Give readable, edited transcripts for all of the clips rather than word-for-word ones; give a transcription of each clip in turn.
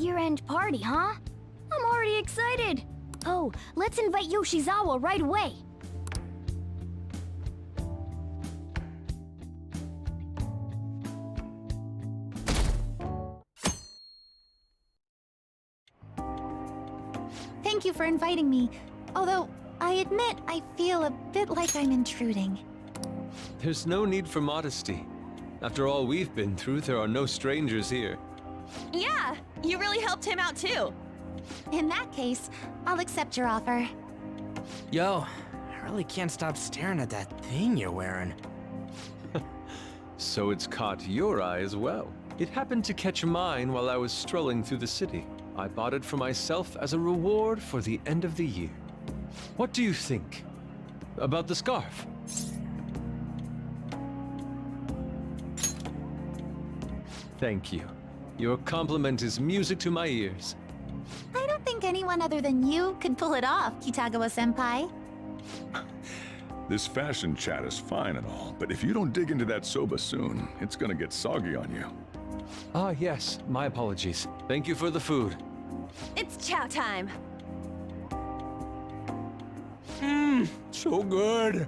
year-end party, huh? I'm already excited. Oh, let's invite Yoshizawa right away. Thank you for inviting me. Although, I admit I feel a bit like I'm intruding. There's no need for modesty. After all we've been through, there are no strangers here. Yeah, you really helped him out too. In that case, I'll accept your offer. Yo, I really can't stop staring at that thing you're wearing. So it's caught your eye as well. It happened to catch mine while I was strolling through the city. I bought it for myself as a reward for the end of the year. What do you think about the scarf? Thank you. Your compliment is music to my ears. I don't think anyone other than you could pull it off, Kitagawa-senpai. This fashion chat is fine and all, but if you don't dig into that soba soon, it's gonna get soggy on you. Ah, yes. My apologies. Thank you for the food. It's chow time. So good.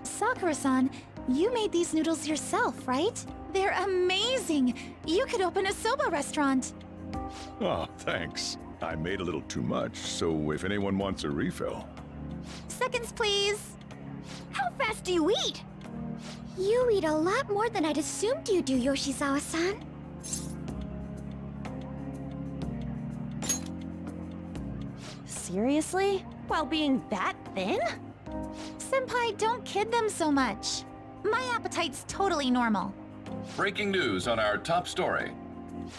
Sakura-san, you made these noodles yourself, right? They're amazing! You could open a soba restaurant. Oh, thanks. I made a little too much, so if anyone wants a refill. Seconds, please. How fast do you eat? You eat a lot more than I'd assumed you do, Yoshizawa-san. Seriously? While being that thin? Senpai, don't kid them so much. My appetite's totally normal. Breaking news on our top story.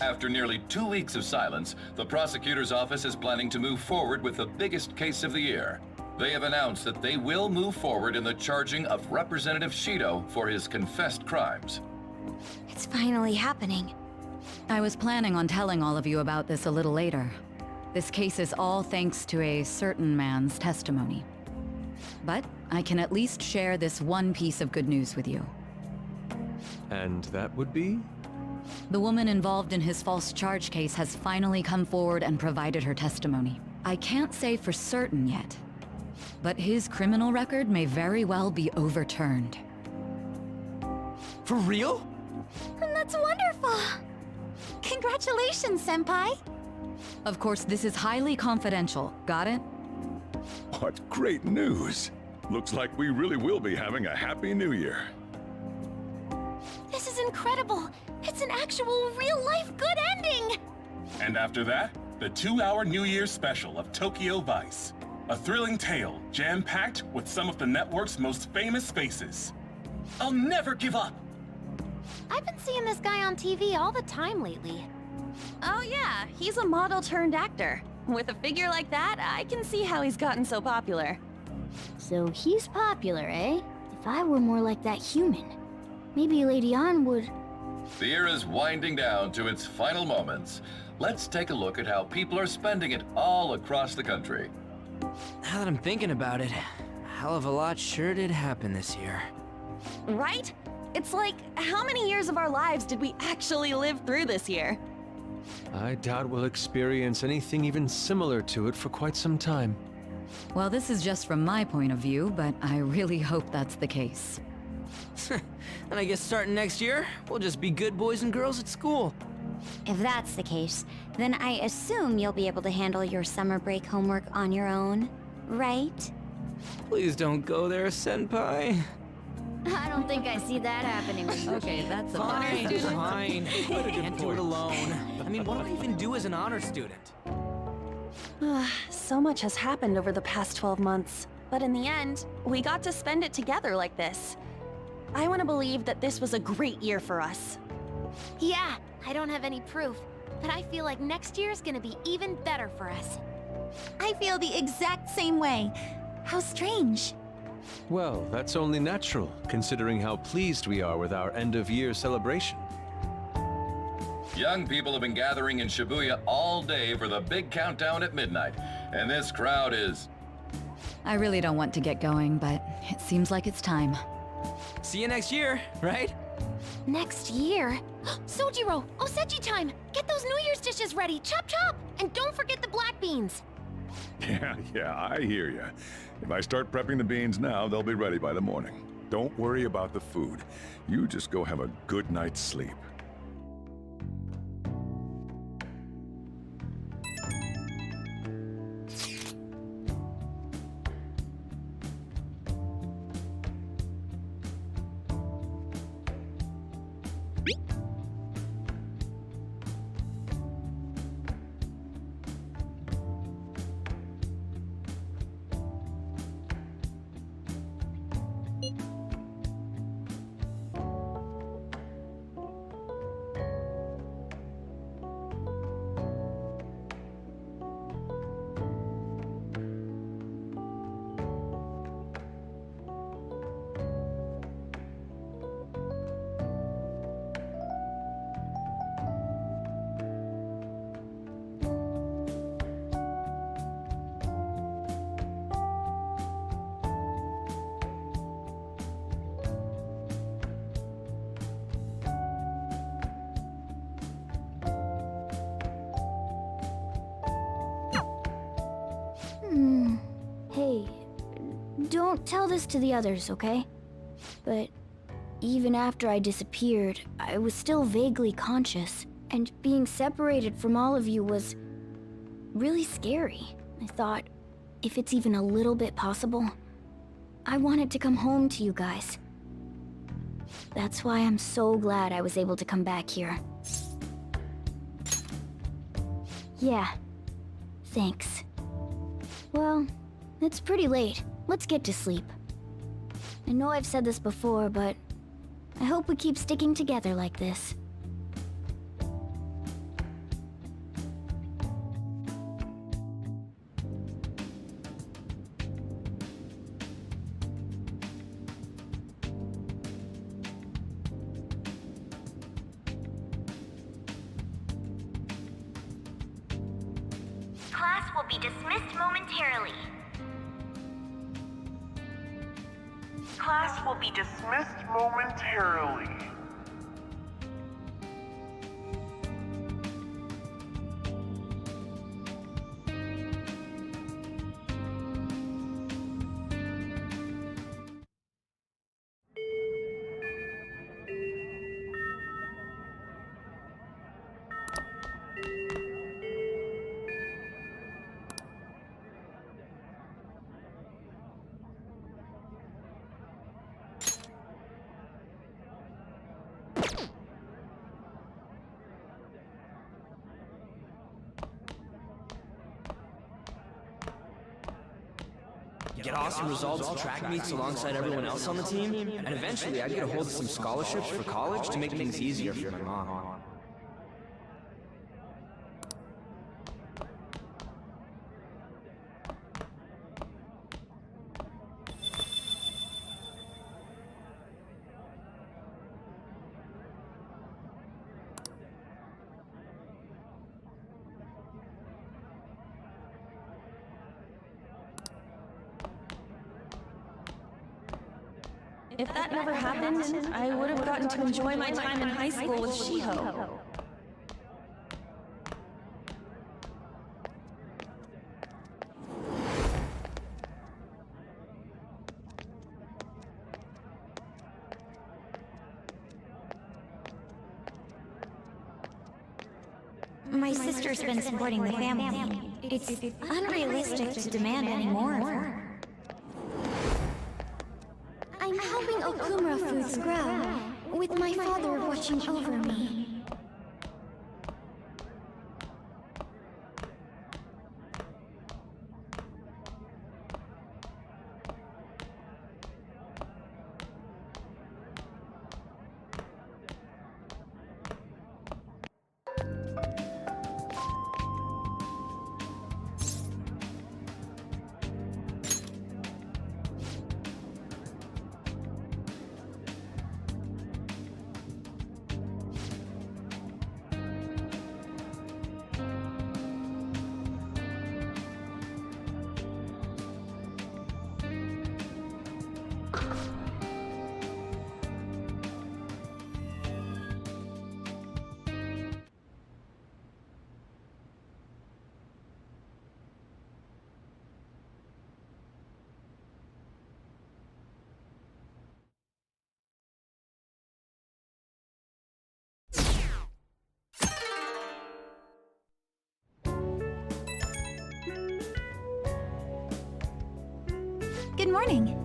After nearly 2 weeks of silence, the prosecutor's office is planning to move forward with the biggest case of the year. They have announced that they will move forward in the charging of Representative Shido for his confessed crimes. It's finally happening. I was planning on telling all of you about this a little later. This case is all thanks to a certain man's testimony. But I can at least share this one piece of good news with you. And that would be? The woman involved in his false charge case has finally come forward and provided her testimony. I can't say for certain yet, but his criminal record may very well be overturned. For real? And that's wonderful! Congratulations, Senpai! Of course, this is highly confidential. Got it? What great news! Looks like we really will be having a happy new year. This is incredible! It's an actual real-life good ending! And after that, the 2-hour New Year's special of Tokyo Vice. A thrilling tale, jam-packed with some of the network's most famous faces. I'll never give up! I've been seeing this guy on TV all the time lately. Oh yeah, he's a model turned actor. With a figure like that, I can see how he's gotten so popular. So he's popular, eh? If I were more like that human, maybe Lady An would... The year is winding down to its final moments. Let's take a look at how people are spending it all across the country. Now that I'm thinking about it, a hell of a lot sure did happen this year. Right? It's like, how many years of our lives did we actually live through this year? I doubt we'll experience anything even similar to it for quite some time. Well, this is just from my point of view, but I really hope that's the case. And I guess starting next year, we'll just be good boys and girls at school. If that's the case, then I assume you'll be able to handle your summer break homework on your own, right? Please don't go there, Senpai. I don't think I see that happening with you. Okay, that's a Fine, better fine. I can't do it alone. I mean, what do I even do as an honor student? So much has happened over the past 12 months. But in the end, we got to spend it together like this. I want to believe that this was a great year for us. Yeah, I don't have any proof, but I feel like next year's gonna be even better for us. I feel the exact same way. How strange. Well, that's only natural, considering how pleased we are with our end-of-year celebration. Young people have been gathering in Shibuya all day for the big countdown at midnight, and this crowd is... I really don't want to get going, but it seems like it's time. See you next year, right? Next year? Sojiro! Osechi time! Get those New Year's dishes ready. Chop, chop! And don't forget the black beans. Yeah, I hear ya. If I start prepping the beans now, they'll be ready by the morning. Don't worry about the food. You just go have a good night's sleep. Hey, don't tell this to the others, okay? But even after I disappeared, I was still vaguely conscious, and being separated from all of you was really scary. I thought, if it's even a little bit possible, I wanted to come home to you guys. That's why I'm so glad I was able to come back here. Yeah, thanks. Well, it's pretty late. Let's get to sleep. I know I've said this before, but I hope we keep sticking together like this. Class will be dismissed momentarily. Class will be dismissed momentarily. Get awesome results in track meets alongside everyone else on the team, and eventually I'd get a hold of some scholarships for college to make things easier for my mom. If that never happened, I would have gotten to enjoy my time in high school with Shiho. My sister's been supporting the family. It's unrealistic to demand any more of her. I'm helping Okumura Foods grow, with my father watching over me. Good morning.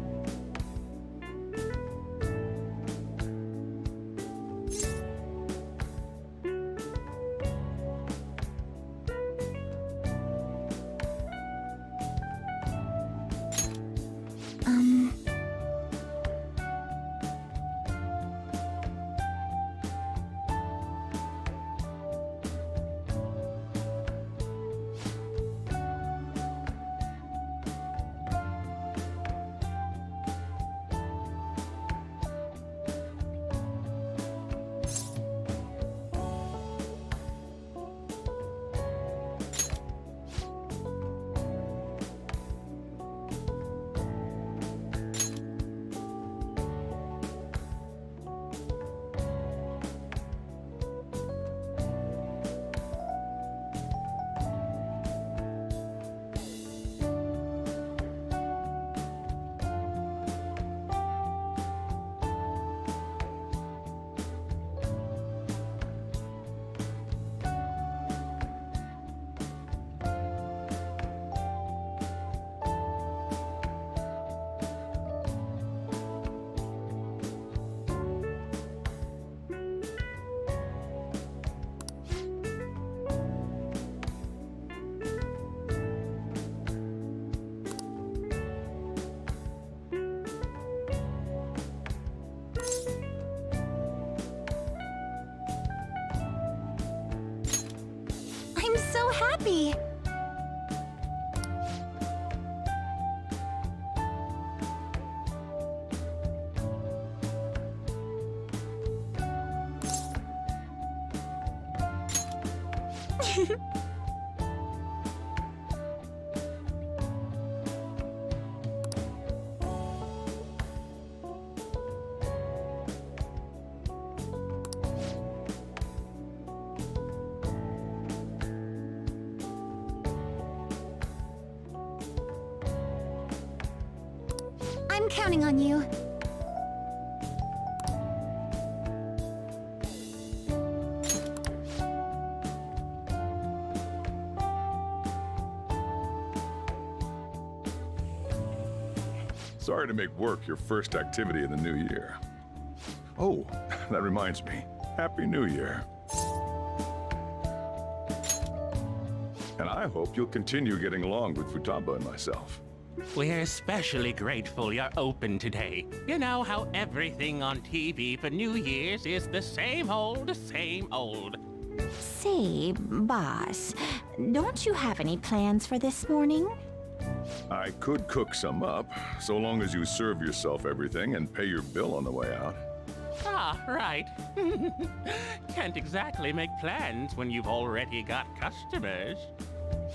I'm so happy! I'm counting on you. Sorry to make work your first activity in the new year. Oh, that reminds me. Happy New Year. And I hope you'll continue getting along with Futaba and myself. We're especially grateful you're open today. You know how everything on TV for New Year's is the same old, same old. Say, boss, don't you have any plans for this morning? I could cook some up, so long as you serve yourself everything and pay your bill on the way out. Ah, right. Can't exactly make plans when you've already got customers.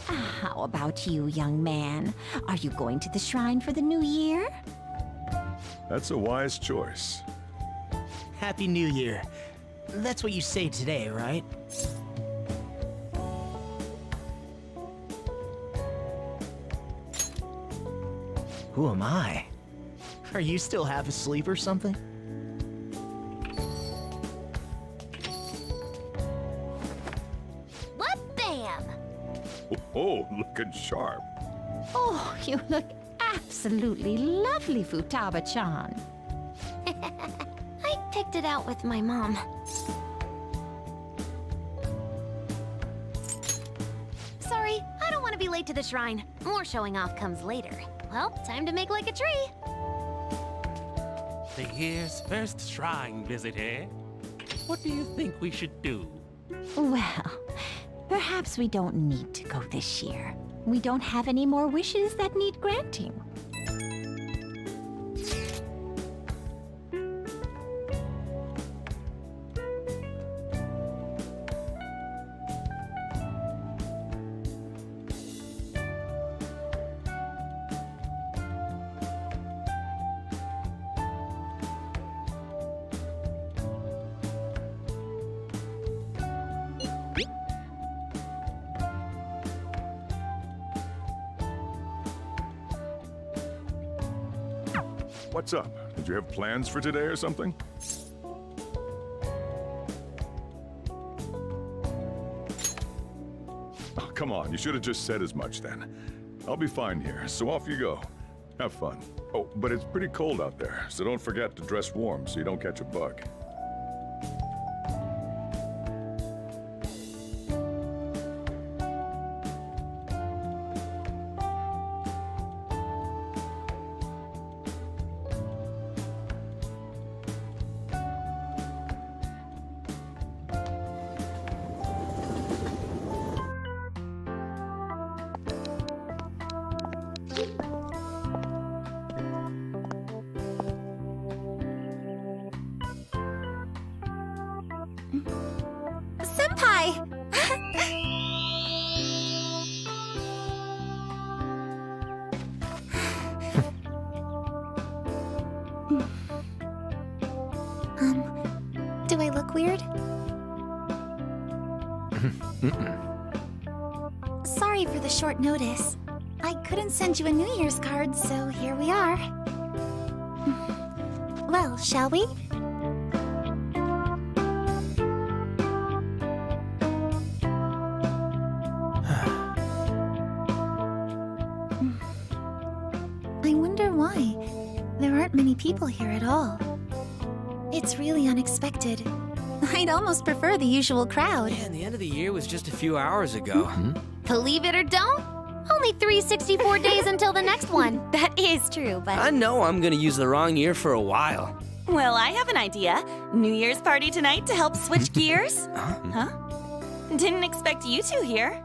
How about you, young man? Are you going to the shrine for the new year? That's a wise choice. Happy New Year. That's what you say today, right? Who am I? Are you still half asleep or something? What bam! Oh, looking sharp. Oh, you look absolutely lovely, Futaba-chan. I picked it out with my mom. Sorry, I don't want to be late to the shrine. More showing off comes later. Well, time to make like a tree. The year's first shrine visit, eh? What do you think we should do? Well, perhaps we don't need to go this year. We don't have any more wishes that need granting. What's up? Did you have plans for today or something? Oh, come on, you should have just said as much then. I'll be fine here, so off you go. Have fun. Oh, but it's pretty cold out there, so don't forget to dress warm so you don't catch a bug. Senpai! Do I look weird? Sorry for the short notice. I couldn't send you a New Year's card, so here we are. Well, shall we? I wonder why. There aren't many people here at all. It's really unexpected. I'd almost prefer the usual crowd. Yeah, and the end of the year was just a few hours ago. Believe it or don't, only 364 days until the next one. That is true, but... I know I'm gonna use the wrong year for a while. Well, I have an idea. New Year's party tonight to help switch gears? Huh? Didn't expect you two here.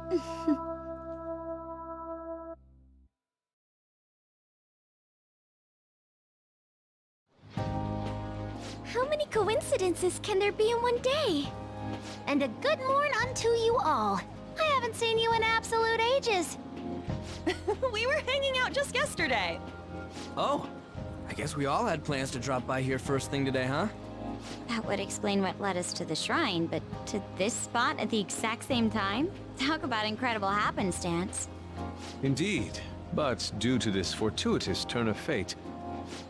How many coincidences can there be in one day? And a good morn unto you all. I haven't seen you in absolute ages. We were hanging out just yesterday. Oh, I guess we all had plans to drop by here first thing today, huh? That would explain what led us to the shrine, but to this spot at the exact same time? Talk about incredible happenstance. Indeed, but due to this fortuitous turn of fate,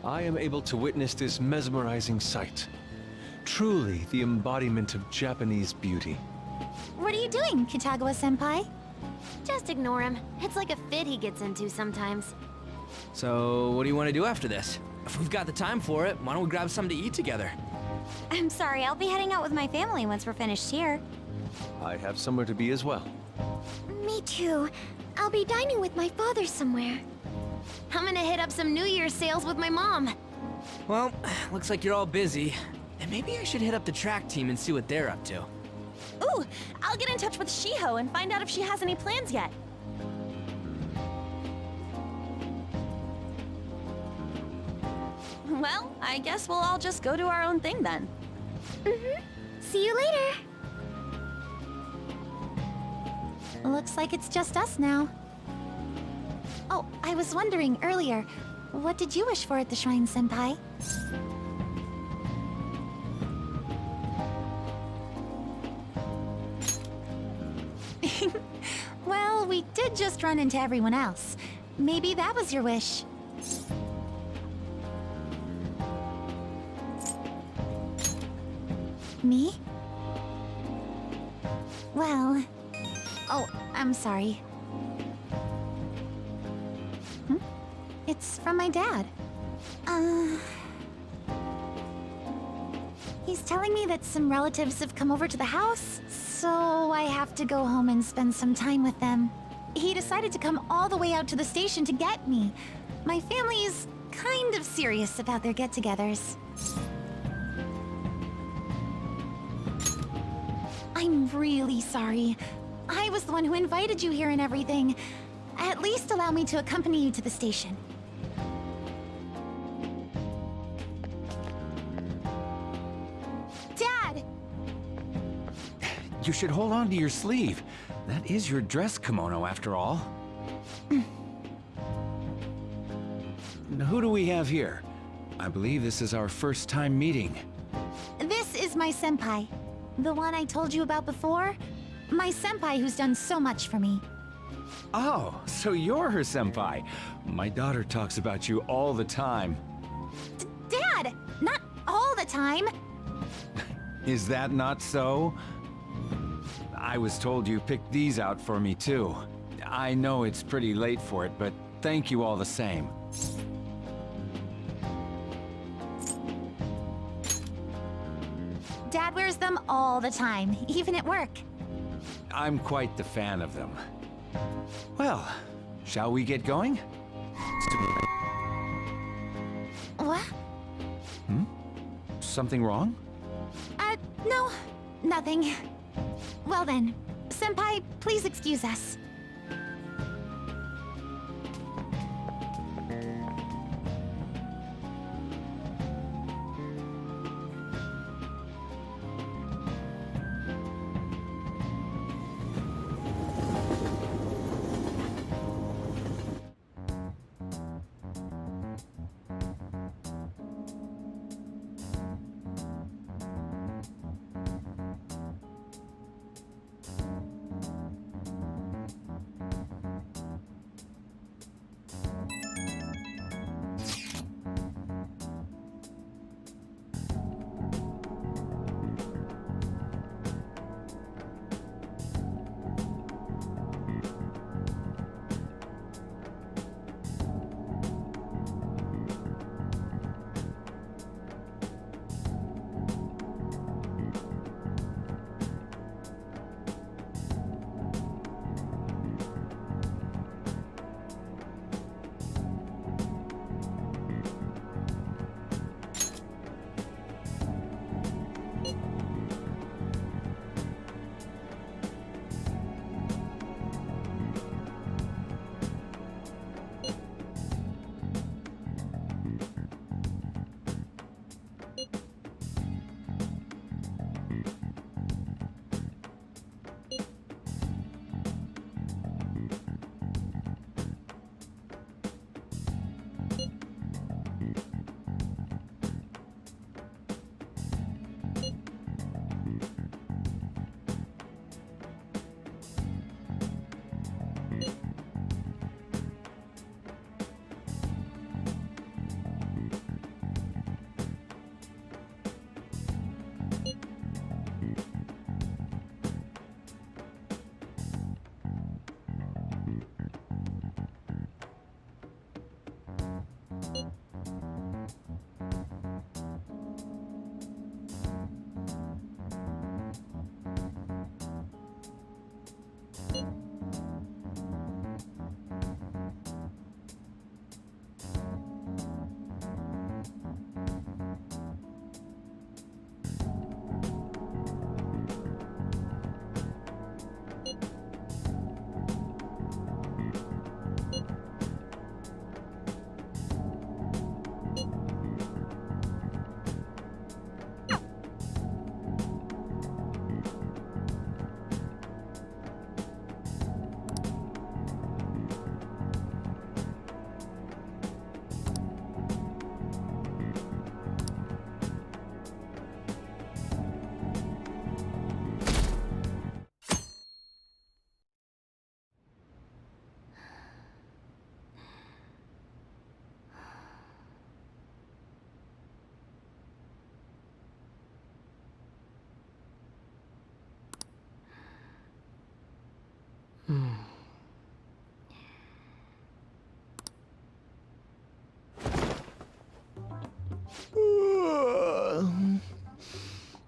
I am able to witness this mesmerizing sight. Truly the embodiment of Japanese beauty. What are you doing, Kitagawa-senpai? Just ignore him. It's like a fit he gets into sometimes. So, what do you want to do after this? If we've got the time for it, why don't we grab something to eat together? I'm sorry, I'll be heading out with my family once we're finished here. I have somewhere to be as well. Me too. I'll be dining with my father somewhere. I'm gonna hit up some New Year's sales with my mom. Well, looks like you're all busy. And maybe I should hit up the track team and see what they're up to. Ooh, I'll get in touch with Shiho and find out if she has any plans yet. Well, I guess we'll all just go do our own thing then. See you later. Looks like it's just us now. Oh, I was wondering earlier, what did you wish for at the shrine, Senpai? Well, we did just run into everyone else. Maybe that was your wish. Me? Well... Oh, I'm sorry. It's from my dad. He's telling me that some relatives have come over to the house, so I have to go home and spend some time with them. He decided to come all the way out to the station to get me. My family is kind of serious about their get-togethers. I'm really sorry. I was the one who invited you here and everything. At least allow me to accompany you to the station. Dad! You should hold on to your sleeve. That is your dress kimono, after all. Now, who do we have here? I believe this is our first time meeting. This is my senpai. The one I told you about before? My senpai who's done so much for me. Oh, so you're her senpai. My daughter talks about you all the time. Dad! Not all the time! Is that not so? I was told you picked these out for me too. I know it's pretty late for it, but thank you all the same. all the time, even at work. I'm quite the fan of them. Well, shall we get going? What? Something wrong? No, nothing. Well then, Senpai, please excuse us.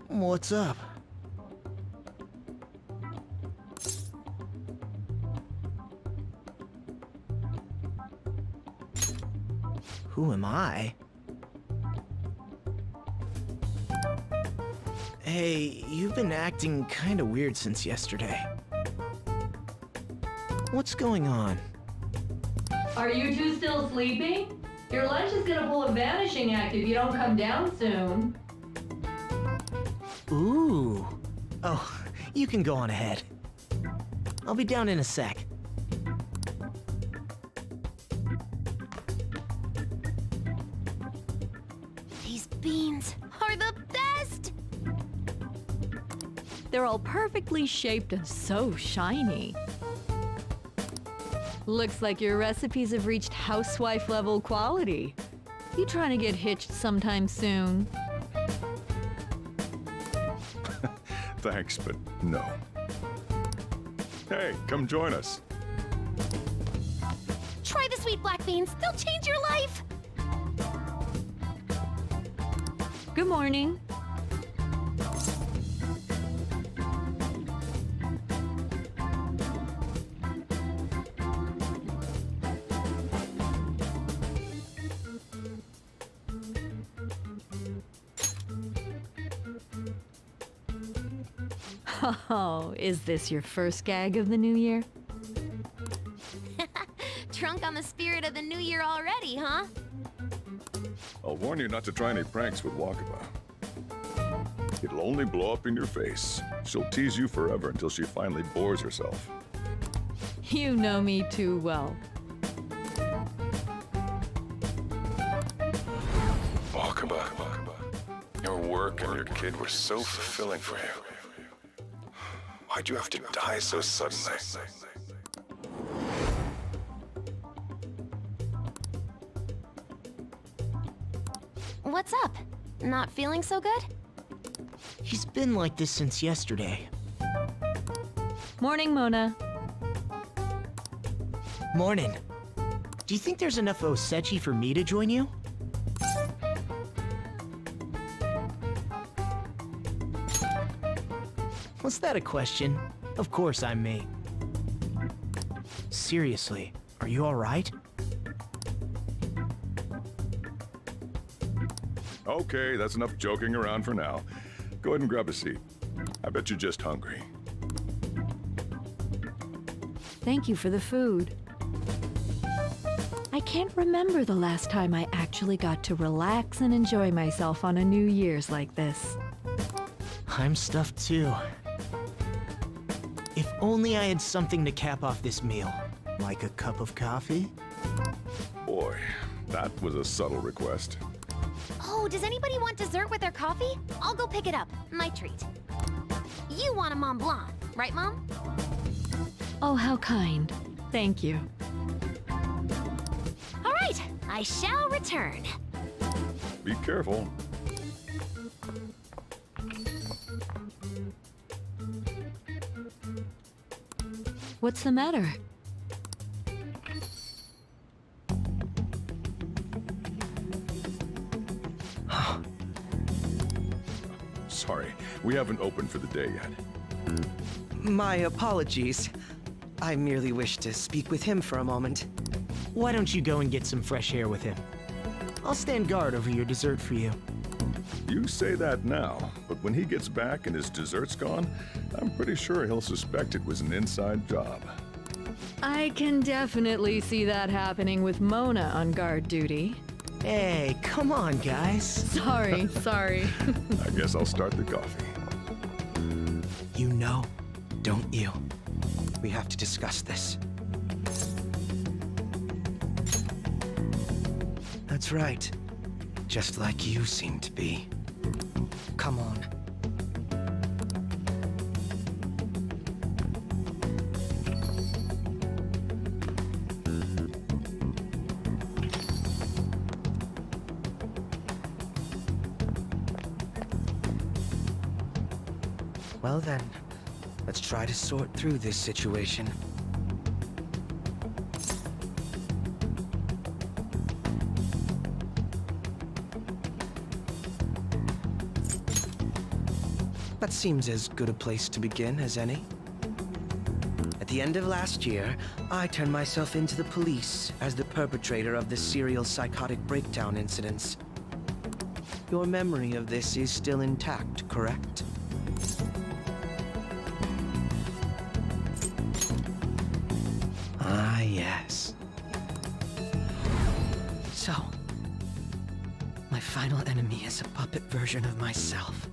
What's up? Who am I? Hey, you've been acting kinda weird since yesterday. What's going on? Are you two still sleeping? Your lunch is gonna pull a vanishing act if you don't come down soon. Ooh. Oh, you can go on ahead. I'll be down in a sec. These beans are the best! They're all perfectly shaped and so shiny. Looks like your recipes have reached housewife level quality. You trying to get hitched sometime soon? Thanks, but no. Hey, come join us. Try the sweet black beans, they'll change your life! Good morning. Oh, is this your first gag of the new year? Drunk on the spirit of the new year already, huh? I'll warn you not to try any pranks with Wakaba. It'll only blow up in your face. She'll tease you forever until she finally bores herself. You know me too well. Wakaba, your work and your kid were so fulfilling for you. Why'd you have to die so suddenly? What's up? Not feeling so good? He's been like this since yesterday. Morning, Mona. Morning. Do you think there's enough osechi for me to join you? Was that a question? Of course I'm me. Seriously, are you alright? Okay, that's enough joking around for now. Go ahead and grab a seat. I bet you're just hungry. Thank you for the food. I can't remember the last time I actually got to relax and enjoy myself on a New Year's like this. I'm stuffed too. If only I had something to cap off this meal. Like a cup of coffee? Boy, that was a subtle request. Oh, does anybody want dessert with their coffee? I'll go pick it up. My treat. You want a Mont Blanc, right, Mom? Oh, how kind. Thank you. All right, I shall return. Be careful. What's the matter? Sorry, we haven't opened for the day yet. My apologies. I merely wish to speak with him for a moment. Why don't you go and get some fresh air with him? I'll stand guard over your dessert for you. You say that now, but when he gets back and his dessert's gone, I'm pretty sure he'll suspect it was an inside job. I can definitely see that happening with Mona on guard duty. Hey, come on, guys. Sorry. I guess I'll start the coffee. You know, don't you? We have to discuss this. That's right. Just like you seem to be. Come on. Well then, let's try to sort through this situation. That seems as good a place to begin as any. At the end of last year, I turned myself into the police as the perpetrator of the serial psychotic breakdown incidents. Your memory of this is still intact, correct? Ah, yes. So, my final enemy is a puppet version of myself.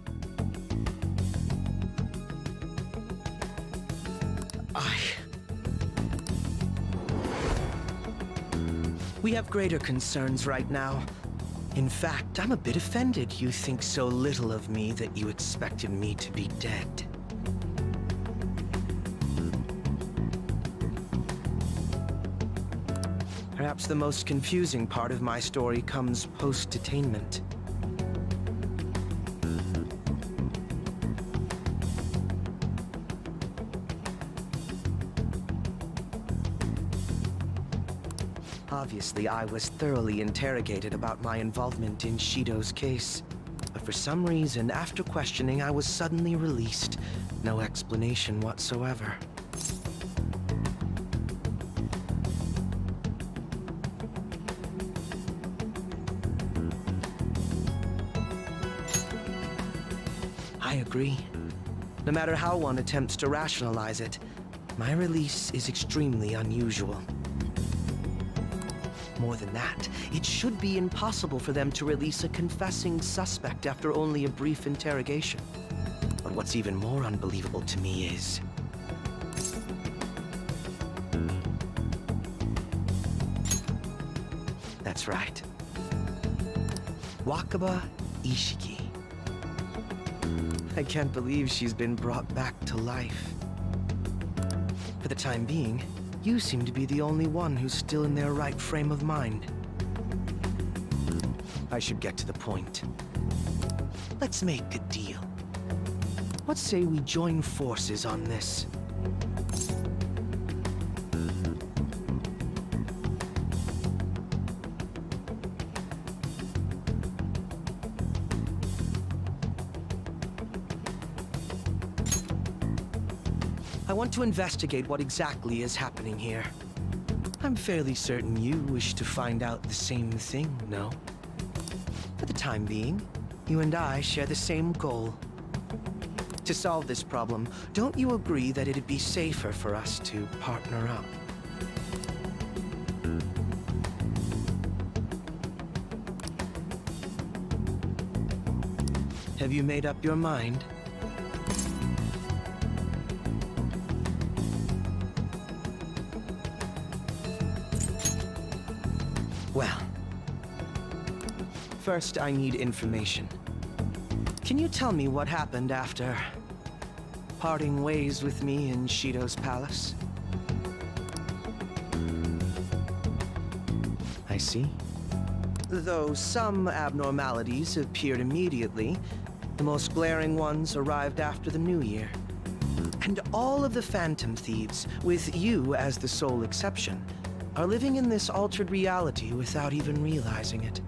We have greater concerns right now. In fact, I'm a bit offended you think so little of me that you expected me to be dead. Perhaps the most confusing part of my story comes post-detainment. Obviously, I was thoroughly interrogated about my involvement in Shido's case. But for some reason, after questioning, I was suddenly released. No explanation whatsoever. I agree. No matter how one attempts to rationalize it, my release is extremely unusual. More than that, it should be impossible for them to release a confessing suspect after only a brief interrogation. But what's even more unbelievable to me is... That's right. Wakaba Ishiki. I can't believe she's been brought back to life. For the time being, you seem to be the only one who's still in their right frame of mind. I should get to the point. Let's make a deal. What say we join forces on this? I want to investigate what exactly is happening here. I'm fairly certain you wish to find out the same thing, no? For the time being, you and I share the same goal. To solve this problem, don't you agree that it'd be safer for us to partner up? Have you made up your mind? Well, first I need information. Can you tell me what happened after parting ways with me in Shido's palace? I see. Though some abnormalities appeared immediately, the most glaring ones arrived after the New Year. And all of the Phantom Thieves, with you as the sole exception, are living in this altered reality without even realizing it.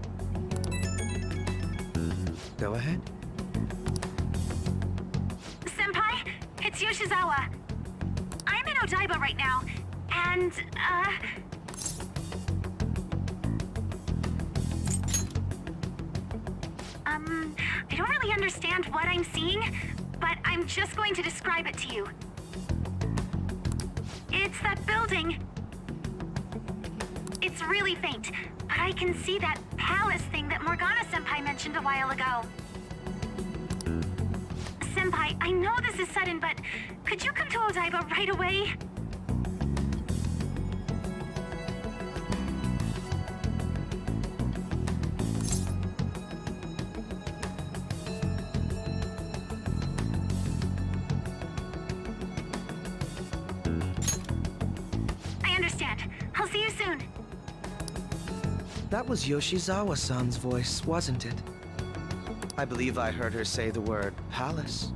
Go ahead. Senpai, it's Yoshizawa. I'm in Odaiba right now, and, I don't really understand what I'm seeing, but I'm just going to describe it to you. It's that building. It's really faint, but I can see that palace thing that Morgana-senpai mentioned a while ago. Senpai, I know this is sudden, but could you come to Odaiba right away? I understand. I'll see you soon. That was Yoshizawa-san's voice, wasn't it? I believe I heard her say the word palace.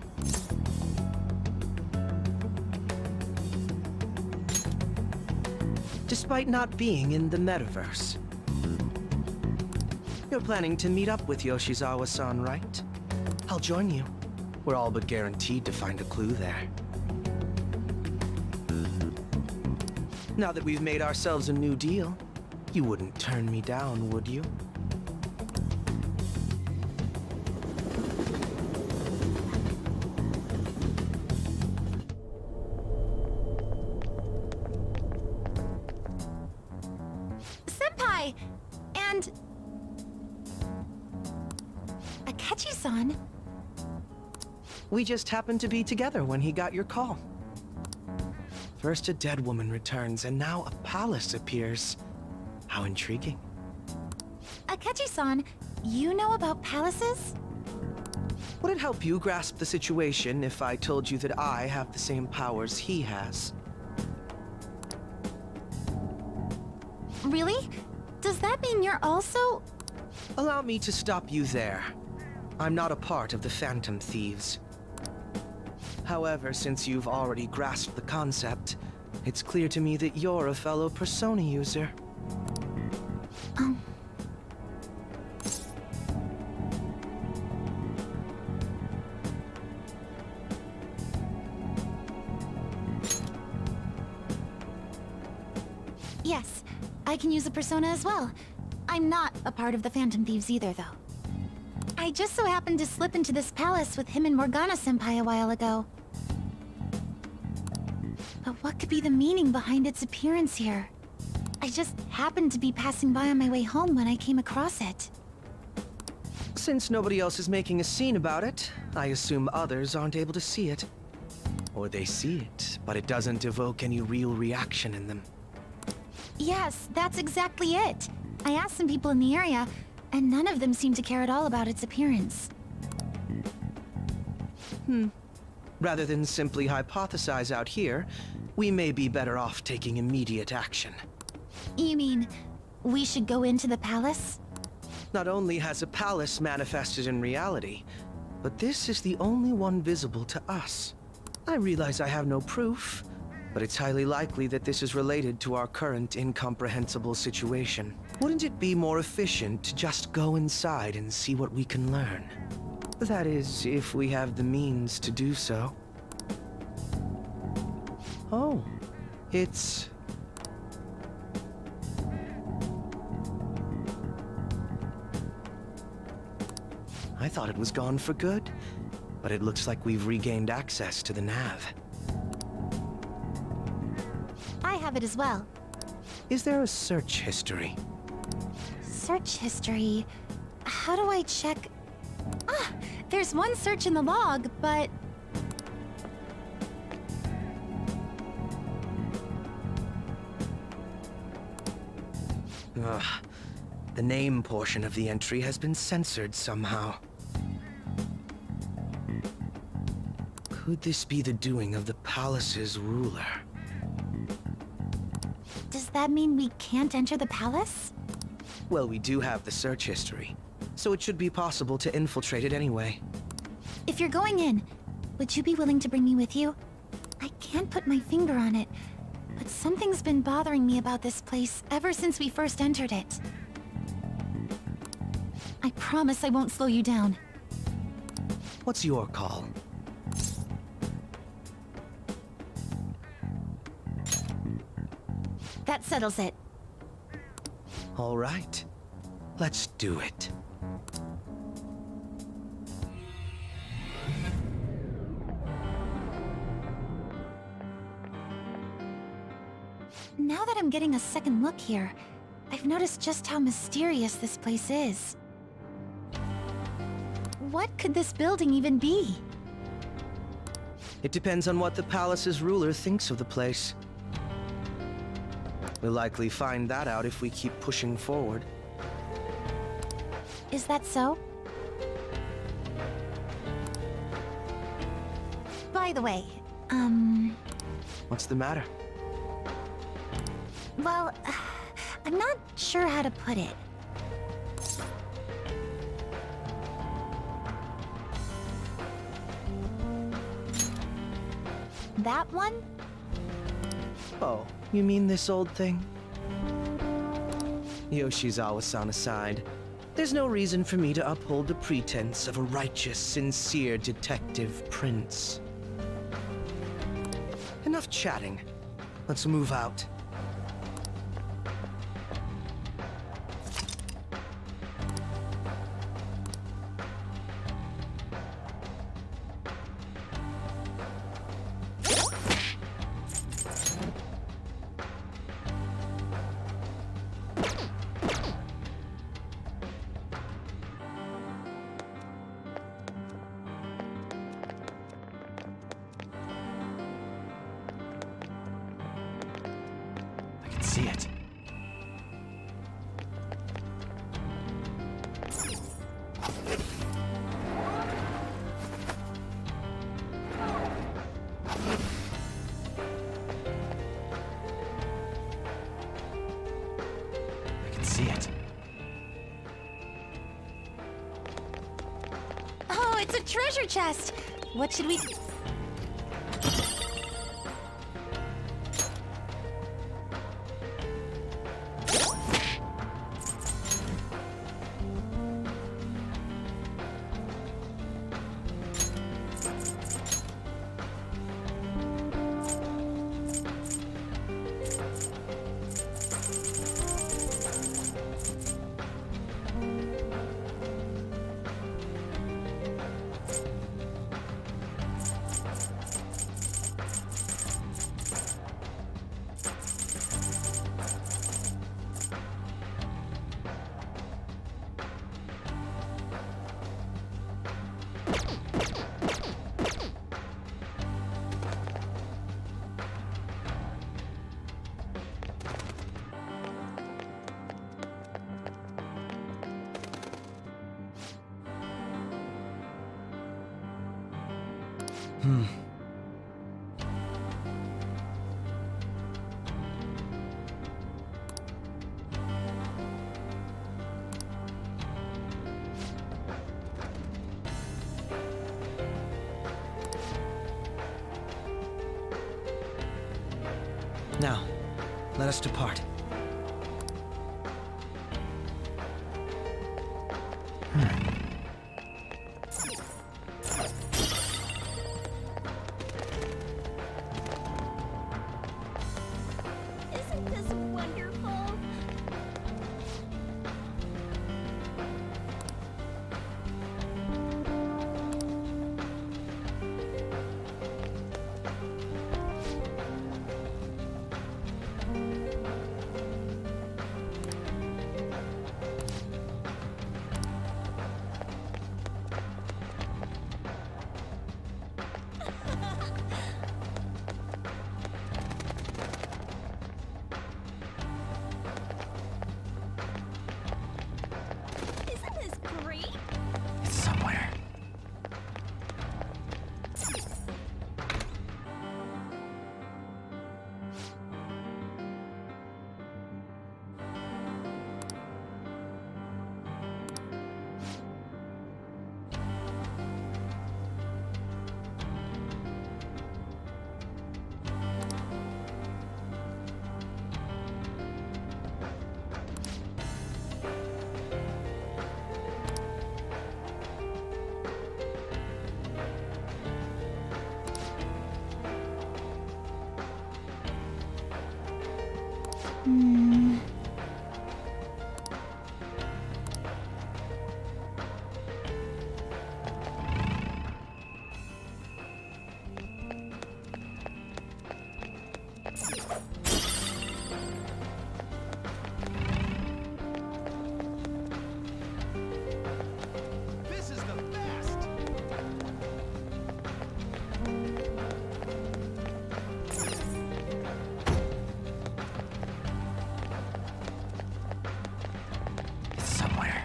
Despite not being in the metaverse. You're planning to meet up with Yoshizawa-san, right? I'll join you. We're all but guaranteed to find a clue there. Now that we've made ourselves a new deal, you wouldn't turn me down, would you? Senpai! And... Akechi-san? We just happened to be together when he got your call. First a dead woman returns, and now a palace appears. How intriguing. Akechi-san, you know about palaces? Would it help you grasp the situation if I told you that I have the same powers he has? Really? Does that mean you're also... Allow me to stop you there. I'm not a part of the Phantom Thieves. However, since you've already grasped the concept, it's clear to me that you're a fellow Persona user. Yes, I can use a persona as well. I'm not a part of the Phantom Thieves either, though. I just so happened to slip into this palace with him and Morgana-senpai a while ago. What could be the meaning behind its appearance here? I just happened to be passing by on my way home when I came across it. Since nobody else is making a scene about it, I assume others aren't able to see it. Or they see it, but it doesn't evoke any real reaction in them. Yes, that's exactly it. I asked some people in the area, and none of them seemed to care at all about its appearance. Rather than simply hypothesize out here, we may be better off taking immediate action. You mean, we should go into the palace? Not only has a palace manifested in reality, but this is the only one visible to us. I realize I have no proof, but it's highly likely that this is related to our current incomprehensible situation. Wouldn't it be more efficient to just go inside and see what we can learn? That is, if we have the means to do so. Oh, it's... I thought it was gone for good, but it looks like we've regained access to the nav. I have it as well. Is there a search history? Search history? How do I check? Ah, there's one search in the log, but... Ugh. The name portion of the entry has been censored somehow. Could this be the doing of the palace's ruler? Does that mean we can't enter the palace? Well, we do have the search history, so it should be possible to infiltrate it anyway. If you're going in, would you be willing to bring me with you? I can't put my finger on it, but something's been bothering me about this place ever since we first entered it. I promise I won't slow you down. What's your call? That settles it. All right. Let's do it. Now that I'm getting a second look here, I've noticed just how mysterious this place is. What could this building even be? It depends on what the palace's ruler thinks of the place. We'll likely find that out if we keep pushing forward. Is that so? By the way, What's the matter? well, I'm not sure how to put it. That one? Oh, you mean this old thing? Yoshizawa-san aside, there's no reason for me to uphold the pretense of a righteous, sincere detective prince. Enough chatting. Let's move out. See it. I can see it. Oh, it's a treasure chest! What should we... Now, let us depart. Isn't this wonderful? Isn't this great? It's somewhere. This is the best! It's somewhere.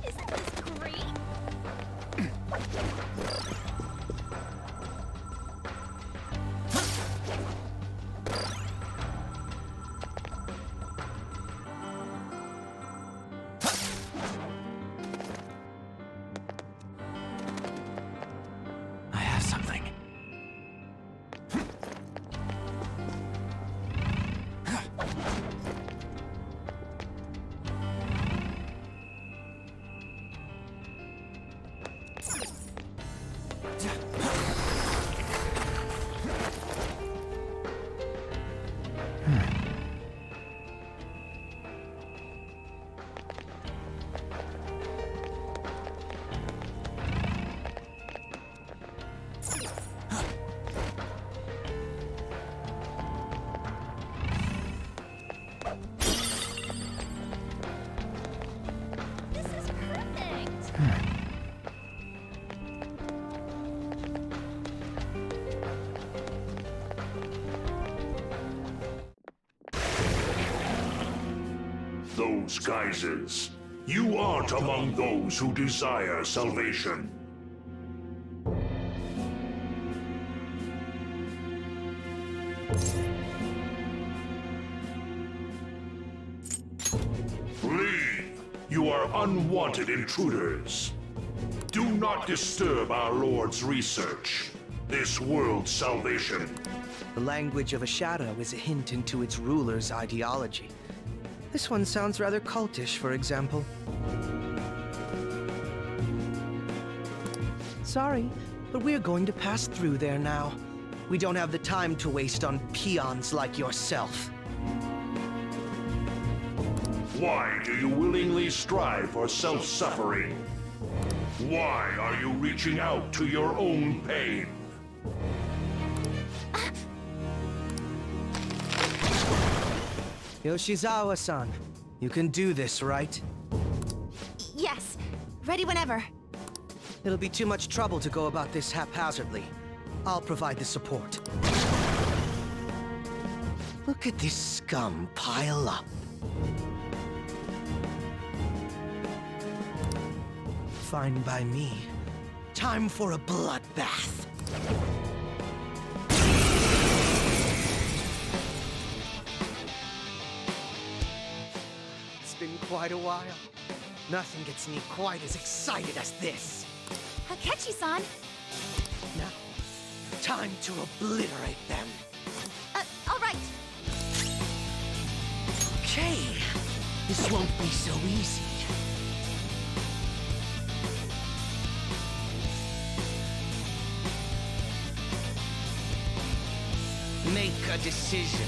Isn't this great? I have something. This is perfect. Those guises. You aren't among those who desire salvation. Leave! You are unwanted intruders. Do not disturb our Lord's research. This world's salvation. The language of a shadow is a hint into its ruler's ideology. This one sounds rather cultish, for example. Sorry, but we're going to pass through there now. We don't have the time to waste on peons like yourself. Why do you willingly strive for self-suffering? Why are you reaching out to your own pain? Yoshizawa-san, you can do this, right? Yes, ready whenever. It'll be too much trouble to go about this haphazardly. I'll provide the support. Look at this scum pile up. Fine by me. Time for a bloodbath. It's been quite a while. Nothing gets me quite as excited as this. Akechi-san! Now, time to obliterate them. All right. Okay, this won't be so easy. Make a decision.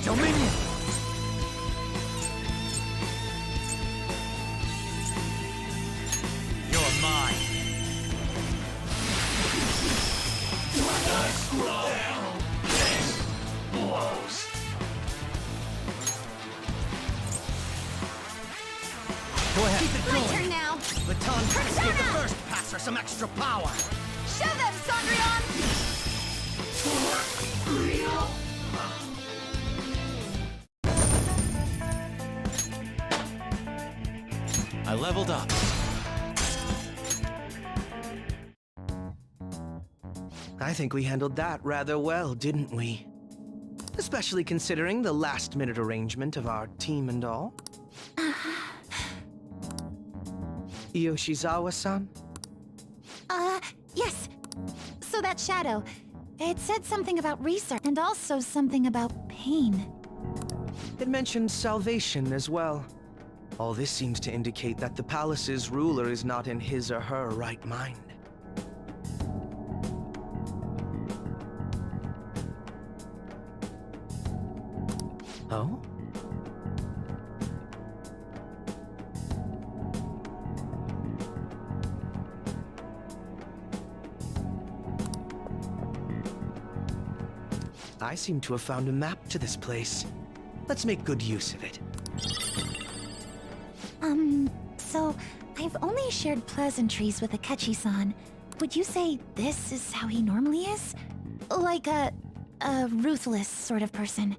Dominion! You're mine! Go ahead. Keep it My going. turn now. Baton Pass gave the first passer some extra power. Show them, Sondrion! I leveled up. I think we handled that rather well, didn't we? Especially considering the last-minute arrangement of our team and all. Yoshizawa-san? Yes. So that shadow, it said something about research and also something about pain. It mentioned salvation as well. All this seems to indicate that the palace's ruler is not in his or her right mind. Oh? I seem to have found a map to this place. Let's make good use of it. So I've only shared pleasantries with Akechi-san. Would you say this is how he normally is? Like a ruthless sort of person?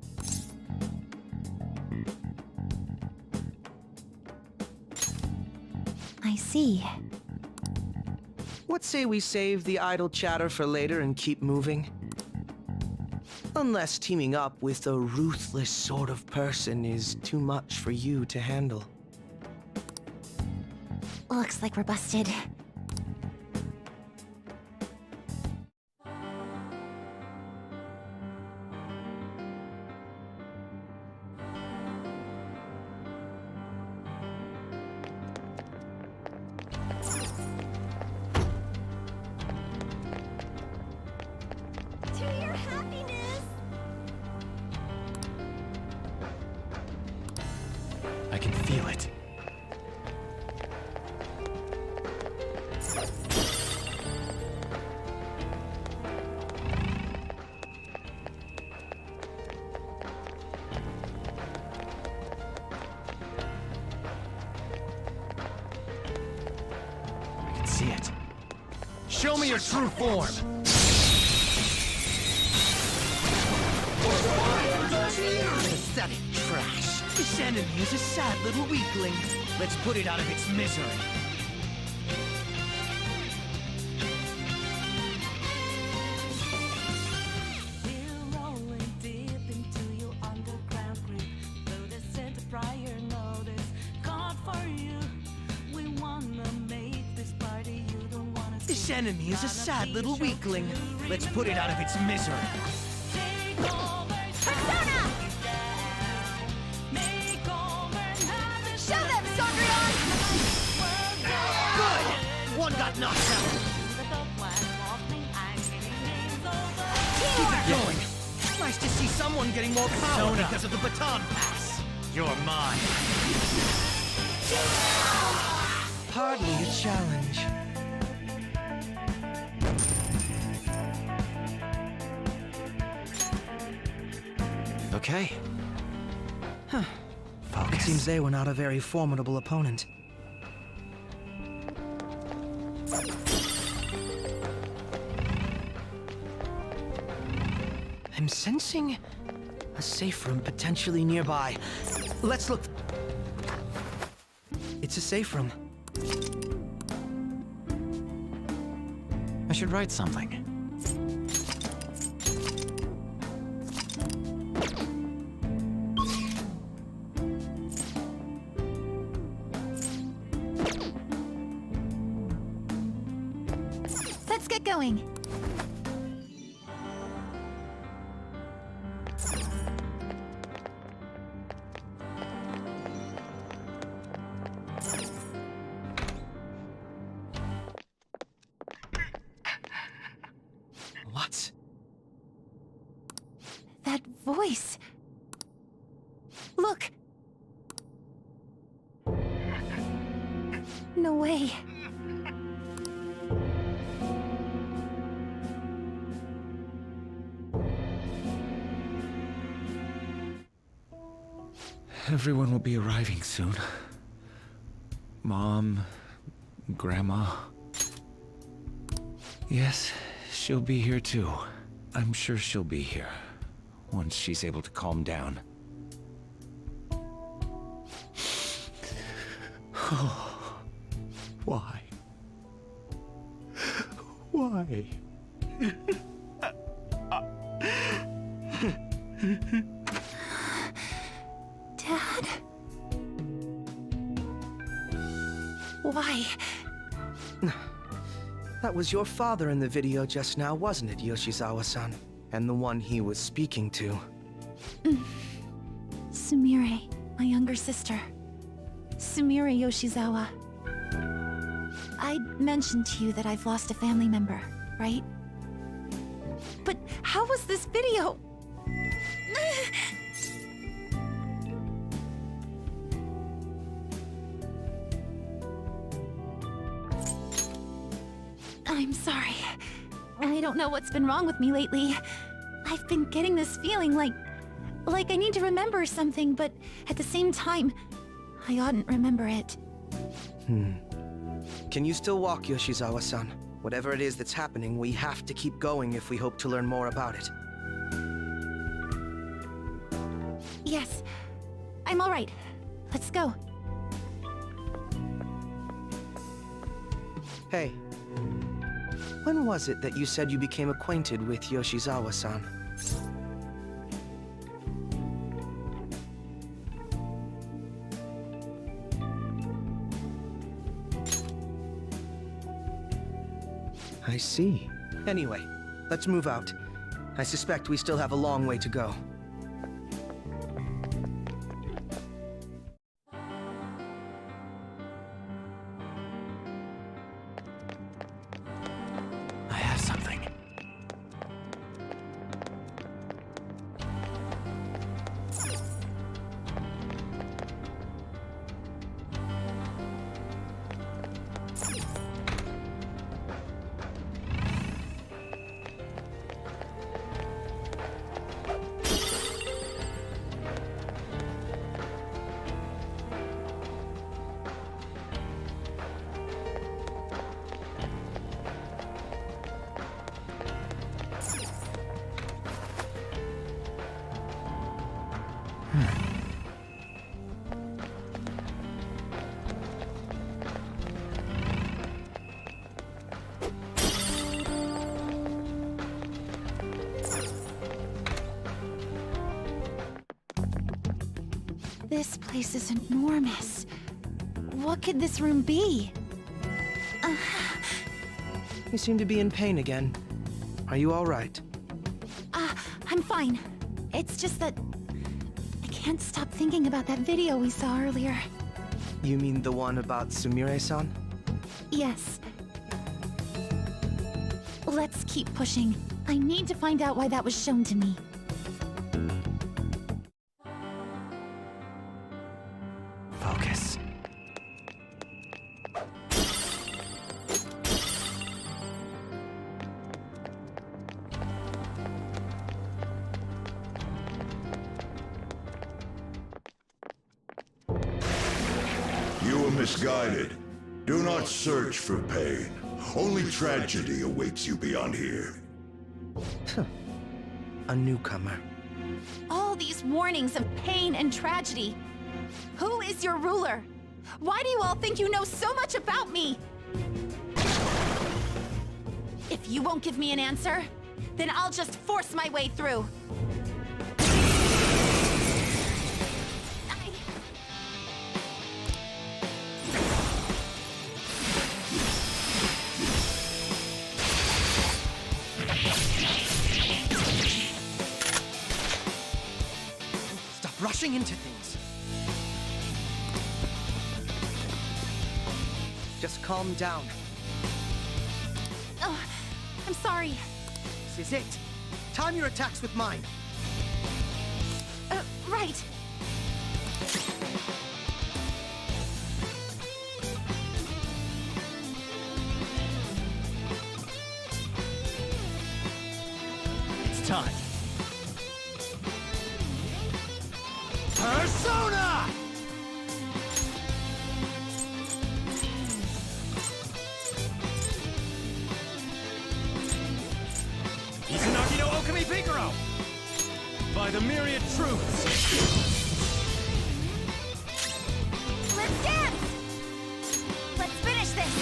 I see. What say we save the idle chatter for later and keep moving? Unless teaming up with a ruthless sort of person is too much for you to handle. Looks like we're busted. To your happiness! I can feel it. I can see it. Show me your true form! Pathetic trash. This enemy is a sad little weakling. Let's put it out of its misery. This enemy is a sad little weakling. Let's put it out of its misery. Persona! Show them, Sondrion! Good! One got knocked out. Keep it going. Nice to see someone getting more power because of the baton pass. You're mine. Hardly a challenge. Okay. Huh. Focus. It seems they were not a very formidable opponent. I'm sensing a safe room potentially nearby. Let's look. It's a safe room. I should write something. Let's get going. What? That voice. Look. No way. Everyone will be arriving soon. Mom, Grandma. Yes, she'll be here too. I'm sure she'll be here once she's able to calm down. Why? Why? Dad? Why? That was your father in the video just now, wasn't it, Yoshizawa-san? And the one he was speaking to. Sumire, my younger sister. Sumire Yoshizawa. I mentioned to you that I've lost a family member, right? But how was this video? I'm sorry. I don't know what's been wrong with me lately. I've been getting this feeling like I need to remember something, but at the same time, I oughtn't remember it. Can you still walk, Yoshizawa-san? Whatever it is that's happening, we have to keep going if we hope to learn more about it. Yes, I'm all right. Let's go. Hey. When was it that you said you became acquainted with Yoshizawa-san? I see. Anyway, let's move out. I suspect we still have a long way to go. I have something. This place is enormous. What could this room be? you seem to be in pain again. Are you all right? I'm fine. It's just that I can't stop thinking about that video we saw earlier. You mean the one about Sumire-san? Yes. Let's keep pushing. I need to find out why that was shown to me. Focus. You are misguided. Do not search for pain. Only tragedy awaits you beyond here. A newcomer. All these warnings of pain and tragedy. Who is your ruler? Why do you all think you know so much about me? If you won't give me an answer, then I'll just force my way through. Stop rushing into things. Just calm down. Oh, I'm sorry. This is it. Time your attacks with mine. Right. It's time. Persona! Izanagi no Okami Picaro! By the myriad truths! Let's dance! Let's finish this!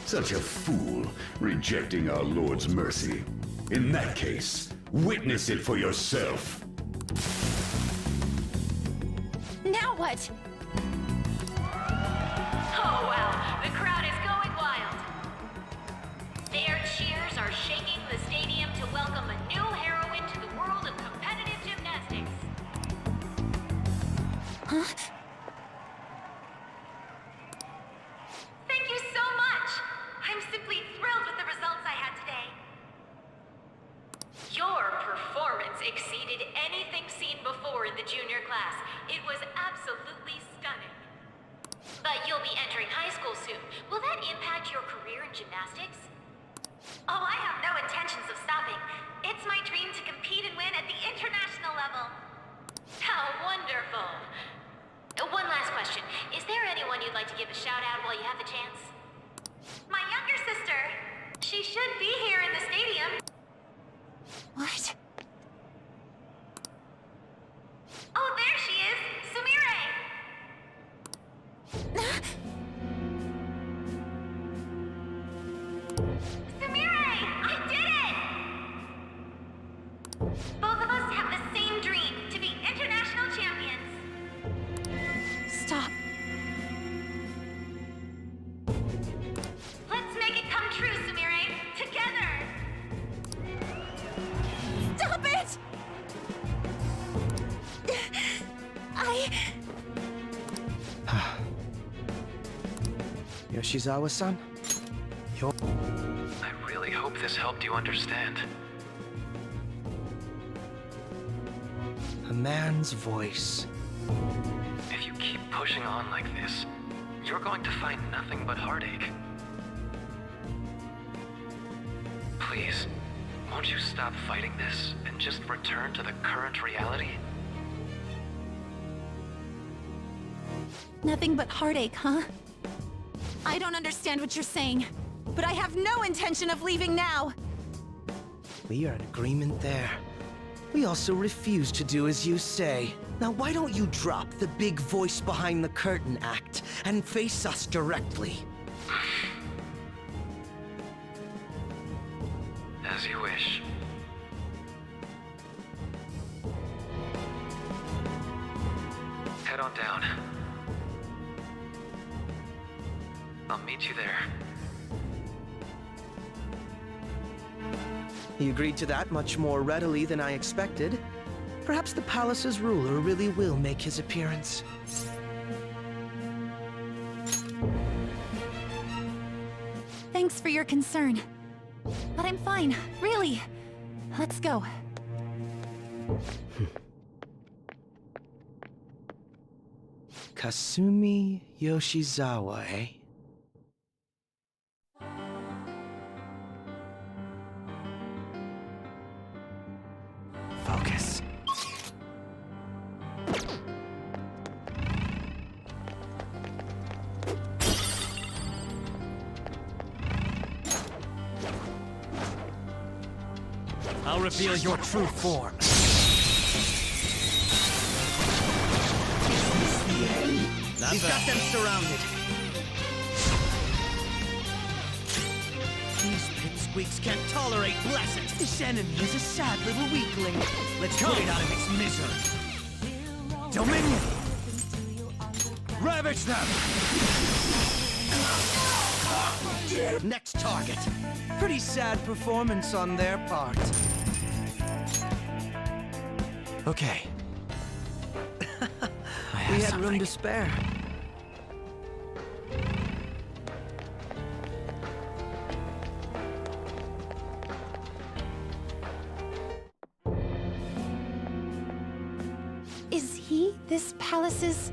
Such a fool, rejecting our Lord's mercy. In that case, witness it for yourself. Now what? Oh, wow. The crowd is going wild. Their cheers are shaking the stadium to welcome a new heroine to the world of competitive gymnastics. Huh? Thank you so much. I'm simply thrilled with the results I had today. Your performance exceeded anything seen before in the junior class. It was absolutely stunning. But you'll be entering high school soon. Will that impact your career in gymnastics? Oh, I have no intentions of stopping. It's my dream to compete and win at the international level. How wonderful. One last question. Is there anyone you'd like to give a shout out while you have the chance? My younger sister. She should be here in the stadium. What? Oh, there she is! Sumire! Sumire! I did it! Both of us have the same dream, to be international champions. Stop. Let's make it come true, Sumire! Together! Stop it! Yoshizawa-san? I really hope this helped you understand. A man's voice. If you keep pushing on like this, you're going to find nothing but heartache. Please, won't you stop fighting this and just return to the current reality? Nothing but heartache, huh? I don't understand what you're saying, but I have no intention of leaving now. We are in agreement there. We also refuse to do as you say. Now why don't you drop the big voice behind the curtain act and face us directly? on down. I'll meet you there. He agreed to that much more readily than I expected. Perhaps the palace's ruler really will make his appearance. Thanks for your concern. But I'm fine, really. Let's go. Kasumi Yoshizawa, eh? Focus. I'll reveal your true form. He's got them surrounded. These pipsqueaks can't tolerate blessings. This enemy is a sad little weakling. Let's put it out of its misery. Dominion! Ravage them! Next target. Pretty sad performance on their part. Okay. We had room to spare. Is he this palace's...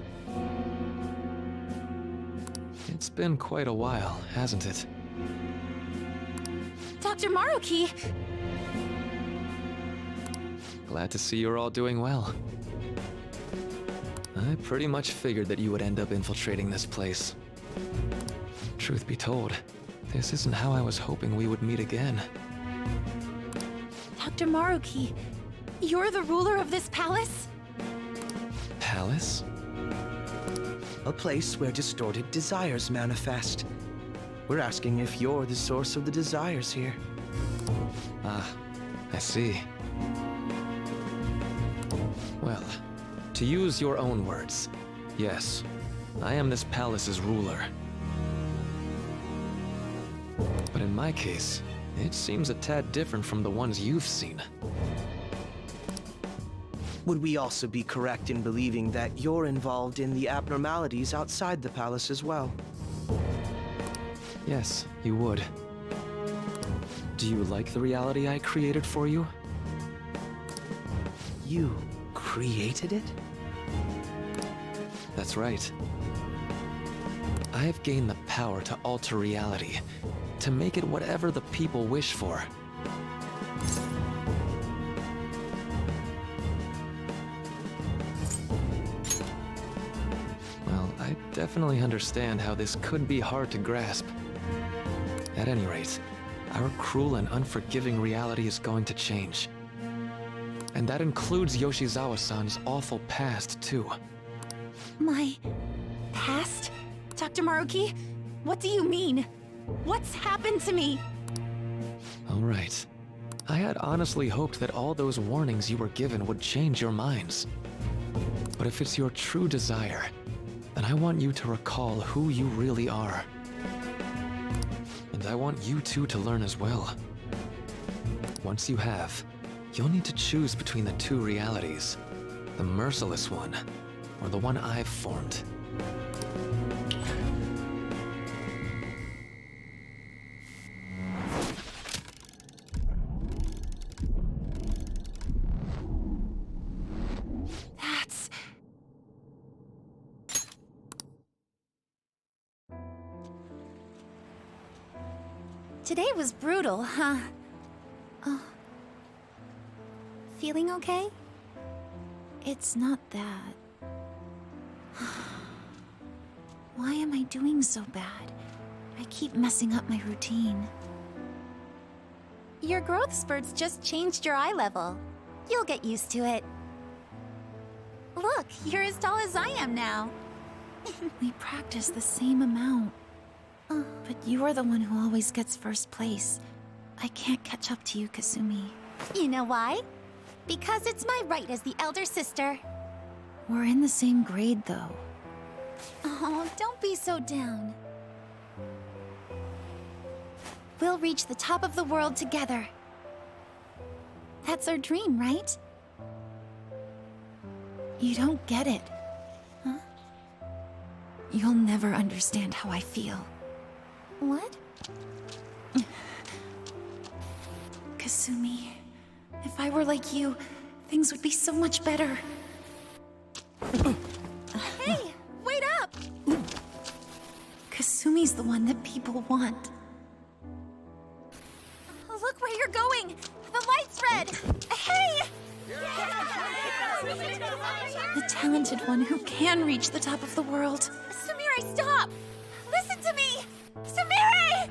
It's been quite a while, hasn't it? Dr. Maruki? Glad to see you're all doing well. I pretty much figured that you would end up infiltrating this place. Truth be told, this isn't how I was hoping we would meet again. Dr. Maruki, you're the ruler of this palace? Palace? A place where distorted desires manifest. We're asking if you're the source of the desires here. Ah, I see. Well, to use your own words, yes, I am this palace's ruler. But in my case, it seems a tad different from the ones you've seen. Would we also be correct in believing that you're involved in the abnormalities outside the palace as well? Yes, you would. Do you like the reality I created for you? You created it? That's right. I have gained the power to alter reality, to make it whatever the people wish for. Well, I definitely understand how this could be hard to grasp. At any rate, our cruel and unforgiving reality is going to change. And that includes Yoshizawa-san's awful past, too. My... past? Dr. Maruki? What do you mean? What's happened to me? All right. I had honestly hoped that all those warnings you were given would change your minds. But if it's your true desire, then I want you to recall who you really are. And I want you two to learn as well. Once you have, you'll need to choose between the two realities. The merciless one, or the one I've formed. That's... Today was brutal, huh? Oh. Feeling okay? It's not that. Why am I doing so bad? I keep messing up my routine. Your growth spurts just changed your eye level. You'll get used to it. Look, you're as tall as I am now. We practice the same amount. But you're the one who always gets first place. I can't catch up to you, Kasumi. You know why? Because it's my right as the elder sister. We're in the same grade, though. Oh, don't be so down. We'll reach the top of the world together. That's our dream, right? You don't get it. Huh? You'll never understand how I feel. What? Kasumi, if I were like you, things would be so much better. Hey, wait up! Kasumi's the one that people want. Look where you're going! The light's red! Hey! The talented one who can reach the top of the world. Sumire, stop! Listen to me! Sumire!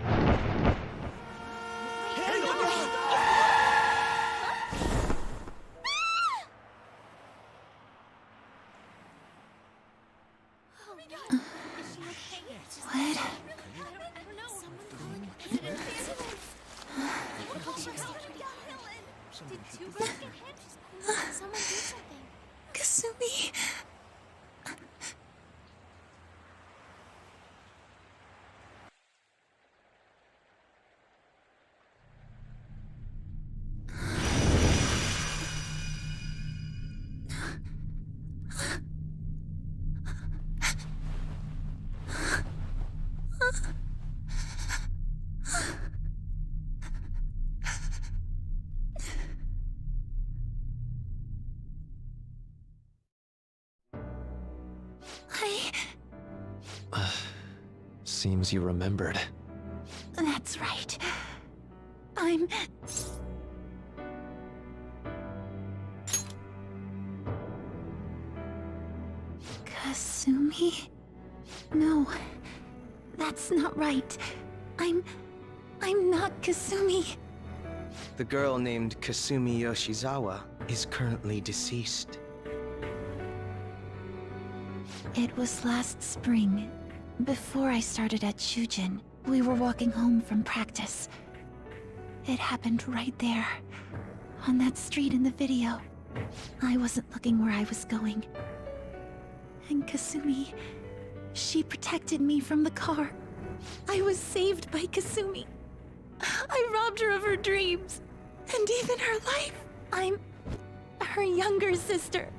Kasumi. Seems you remembered. That's right. I'm... Kasumi? No, that's not right. I'm not Kasumi. The girl named Kasumi Yoshizawa is currently deceased. It was last spring. Before I started at Shujin, we were walking home from practice. It happened right there, on that street in the video. I wasn't looking where I was going. And Kasumi, she protected me from the car. I was saved by Kasumi. I robbed her of her dreams, and even her life. I'm her younger sister,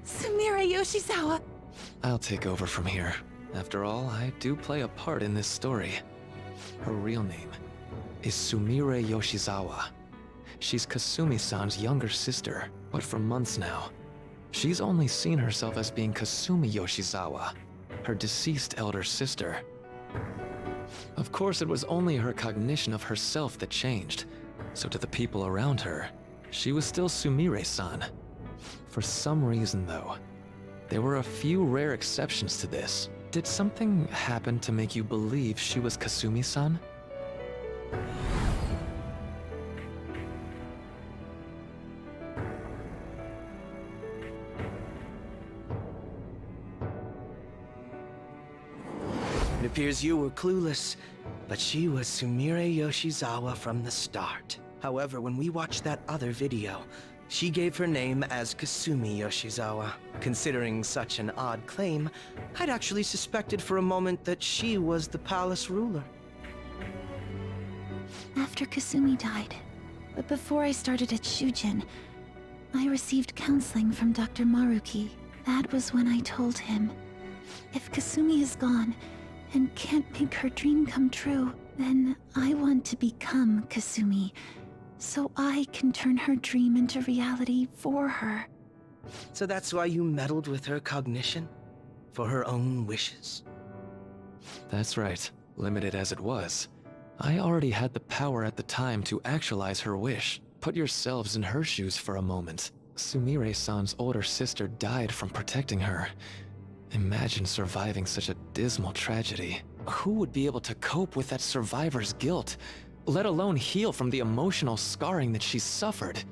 Sumire Yoshizawa. I'll take over from here. After all, I do play a part in this story. Her real name is Sumire Yoshizawa. She's Kasumi-san's younger sister, but for months now, she's only seen herself as being Kasumi Yoshizawa, her deceased elder sister. Of course, it was only her cognition of herself that changed, so to the people around her, she was still Sumire-san. For some reason, though, there were a few rare exceptions to this. Did something happen to make you believe she was Kasumi-san? It appears you were clueless, but she was Sumire Yoshizawa from the start. However, when we watched that other video, she gave her name as Kasumi Yoshizawa. Considering such an odd claim, I'd actually suspected for a moment that she was the palace ruler. After Kasumi died, but before I started at Shujin, I received counseling from Dr. Maruki. That was when I told him, if Kasumi is gone and can't make her dream come true, then I want to become Kasumi, so I can turn her dream into reality for her. So that's why you meddled with her cognition? For her own wishes? That's right. Limited as it was, I already had the power at the time to actualize her wish. Put yourselves in her shoes for a moment. Sumire-san's older sister died from protecting her. Imagine surviving such a dismal tragedy. Who would be able to cope with that survivor's guilt, let alone heal from the emotional scarring that she's suffered?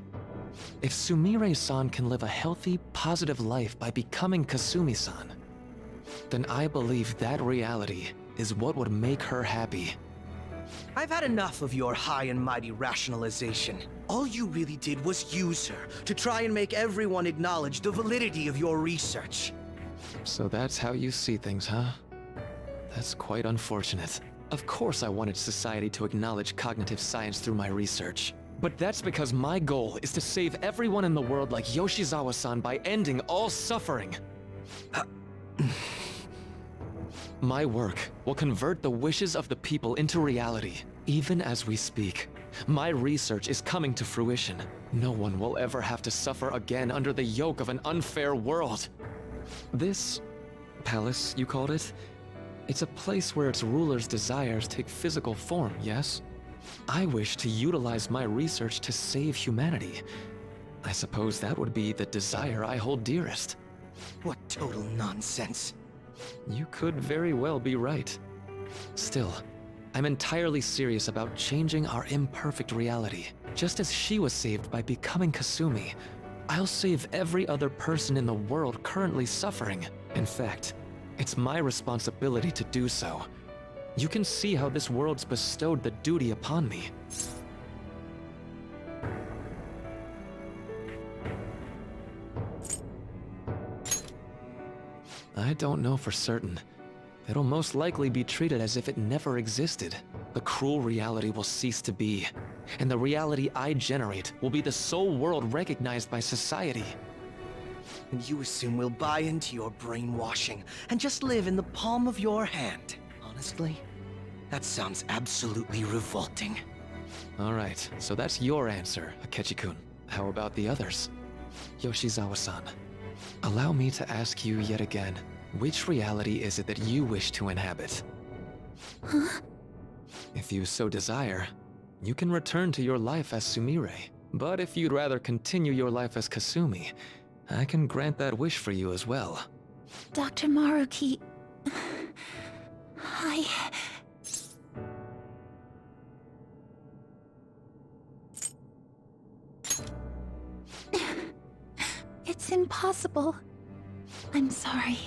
If Sumire-san can live a healthy, positive life by becoming Kasumi-san, then I believe that reality is what would make her happy. I've had enough of your high and mighty rationalization. All you really did was use her to try and make everyone acknowledge the validity of your research. So that's how you see things, huh? That's quite unfortunate. Of course I wanted society to acknowledge cognitive science through my research. But that's because my goal is to save everyone in the world like Yoshizawa-san by ending all suffering. My work will convert the wishes of the people into reality, even as we speak. My research is coming to fruition. No one will ever have to suffer again under the yoke of an unfair world. This palace, you called it? It's a place where its ruler's desires take physical form, yes? I wish to utilize my research to save humanity. I suppose that would be the desire I hold dearest. What total nonsense. You could very well be right. Still, I'm entirely serious about changing our imperfect reality. Just as she was saved by becoming Kasumi, I'll save every other person in the world currently suffering. In fact, it's my responsibility to do so. You can see how this world's bestowed the duty upon me. I don't know for certain. It'll most likely be treated as if it never existed. The cruel reality will cease to be, and the reality I generate will be the sole world recognized by society. And you assume we'll buy into your brainwashing and just live in the palm of your hand. Honestly, that sounds absolutely revolting. Alright, so that's your answer, Akechi-kun. How about the others? Yoshizawa-san, allow me to ask you yet again, which reality is it that you wish to inhabit? Huh? If you so desire, you can return to your life as Sumire. But if you'd rather continue your life as Kasumi, I can grant that wish for you as well. Dr. Maruki... It's impossible. I'm sorry,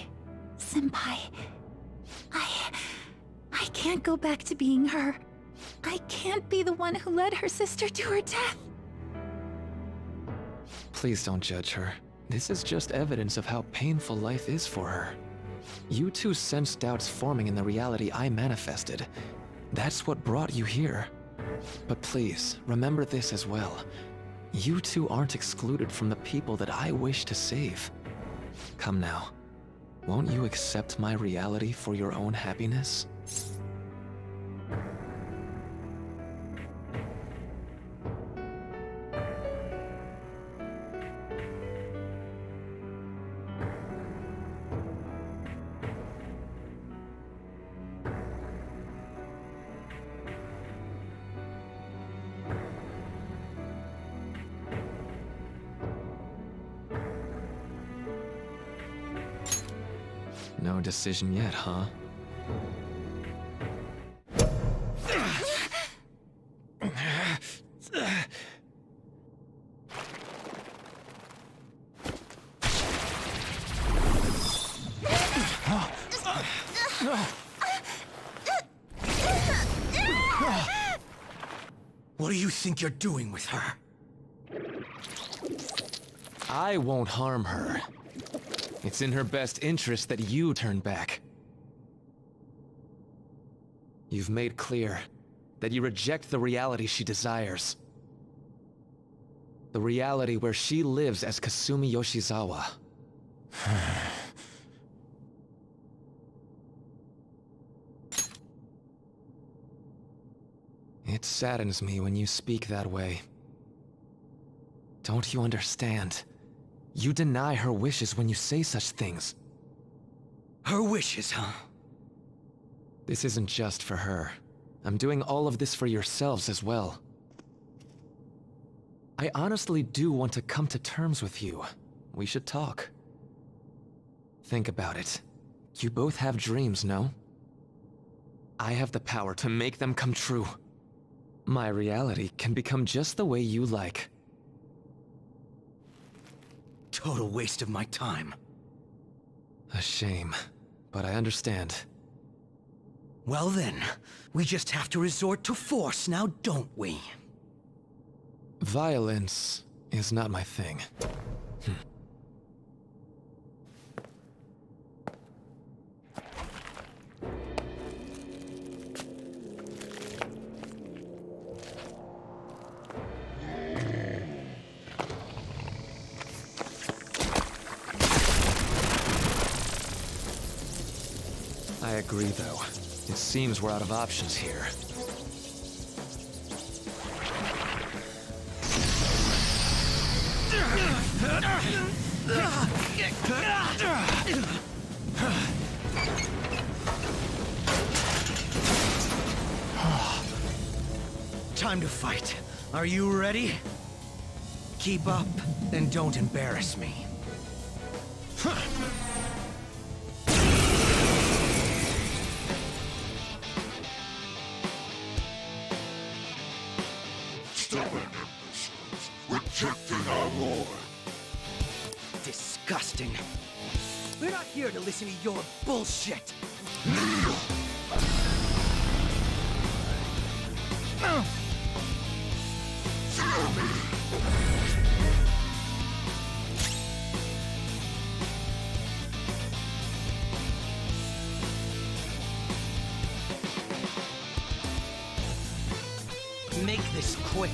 Senpai. I can't go back to being her. I can't be the one who led her sister to her death. Please don't judge her. This is just evidence of how painful life is for her. You two sensed doubts forming in the reality I manifested. That's what brought you here. But please, remember this as well. You two aren't excluded from the people that I wish to save. Come now. Won't you accept my reality for your own happiness? No decision yet, huh? What do you think you're doing with her? I won't harm her. It's in her best interest that you turn back. You've made clear that you reject the reality she desires. The reality where she lives as Kasumi Yoshizawa. It saddens me when you speak that way. Don't you understand? You deny her wishes when you say such things. Her wishes, huh? This isn't just for her. I'm doing all of this for yourselves as well. I honestly do want to come to terms with you. We should talk. Think about it. You both have dreams, no? I have the power to make them come true. My reality can become just the way you like. Total waste of my time. A shame, but I understand. Well then, we just have to resort to force now, don't we? Violence is not my thing. I agree, though. It seems we're out of options here. Time to fight. Are you ready? Keep up, and don't embarrass me. Rejecting our Lord. Disgusting. We're not here to listen to your bullshit. Make this quick.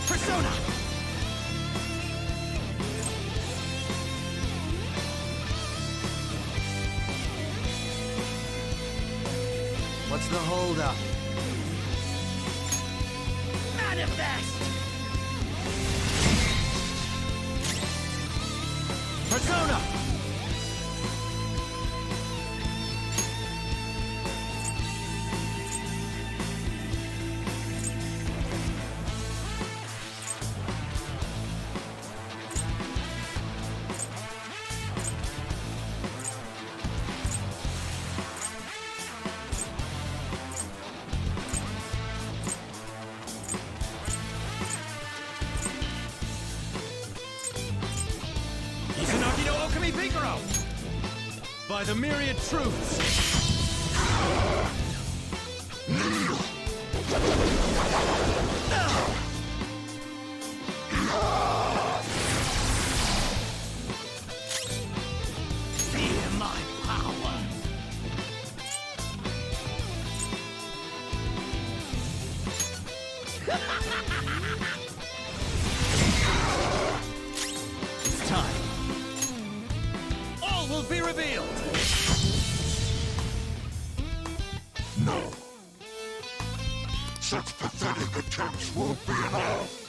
Persona! What's the holdup? Manifest! Persona! By the myriad truths! Feel my power! It's time. All will be revealed! No. Such pathetic attempts won't be enough.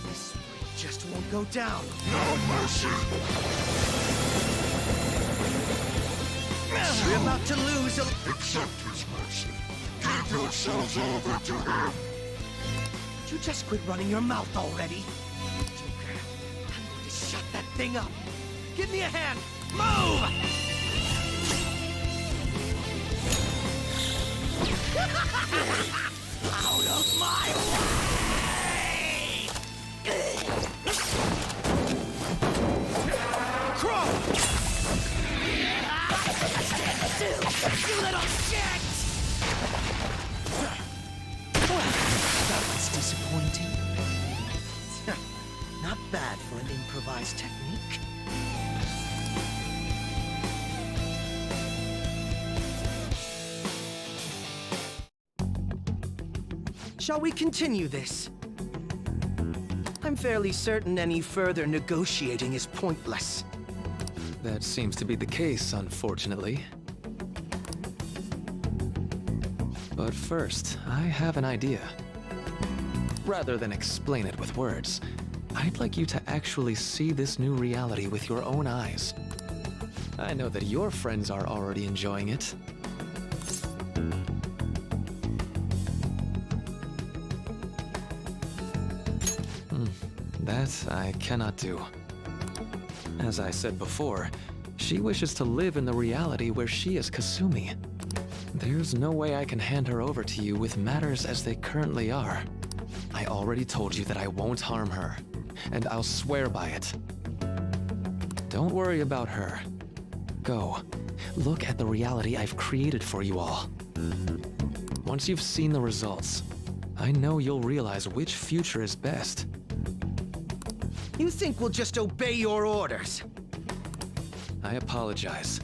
This just won't go down. No mercy. We're about to lose a... Accept his mercy. Give yourselves over to him. Would you just quit running your mouth already? Joker, I'm going to shut that thing up. Give me a hand! Move! Out of my way! Crow! You little shit! That was disappointing. Not bad for an improvised technique. Shall we continue this? I'm fairly certain any further negotiating is pointless. That seems to be the case, unfortunately. But first, I have an idea. Rather than explain it with words, I'd like you to actually see this new reality with your own eyes. I know that your friends are already enjoying it. That I cannot do. As I said before, she wishes to live in the reality where she is Kasumi. There's no way I can hand her over to you with matters as they currently are. I already told you that I won't harm her, and I'll swear by it. Don't worry about her. Go. Look at the reality I've created for you all. Once you've seen the results, I know you'll realize which future is best. You think we'll just obey your orders? I apologize,